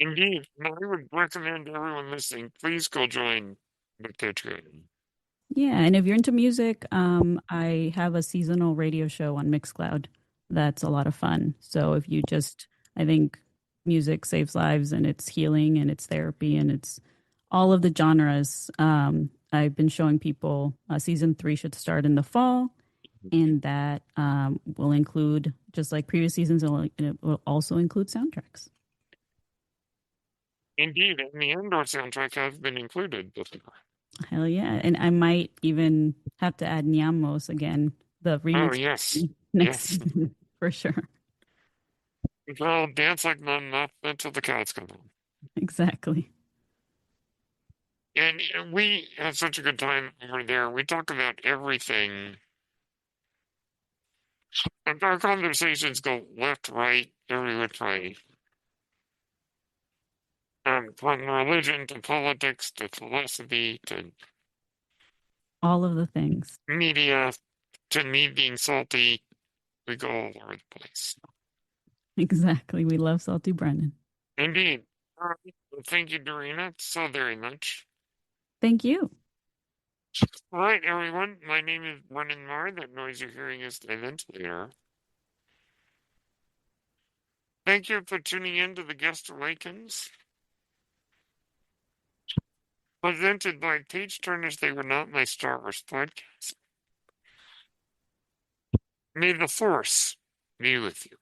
Speaker 1: Indeed. And I would recommend everyone listening, please go join the Patreon.
Speaker 2: Yeah, and if you're into music, I have a seasonal radio show on Mixcloud. That's a lot of fun. So if you just, I think music saves lives and it's healing and it's therapy and it's all of the genres. I've been showing people season 3 should start in the fall, and that will include, just like previous seasons, it will also include soundtracks.
Speaker 1: Indeed, and the Andor soundtrack has been included before.
Speaker 2: Hell yeah. And I might even have to add Nyamos again, the
Speaker 1: Oh,
Speaker 2: remix
Speaker 1: yes.
Speaker 2: next
Speaker 1: Yes.
Speaker 2: season for sure.
Speaker 1: Well, dance like none up until the cows come home.
Speaker 2: Exactly.
Speaker 1: And we had such a good time over there. We talk about everything. And our conversations go left, right, every which way. From religion to politics to philosophy to
Speaker 2: All of the things.
Speaker 1: media to me being salty. We go all over the place.
Speaker 2: Exactly. We love Salty Brennan.
Speaker 1: Indeed. All right. Well, thank you, Dorina, so very much.
Speaker 2: Thank you.
Speaker 1: All right, everyone. My name is Brennan Marr. That noise you're hearing is the ventilator. Thank you for tuning in to The Guest Awakens. Presented by Page Turners, They Were Not My Star Wars podcast. May the Force be with you.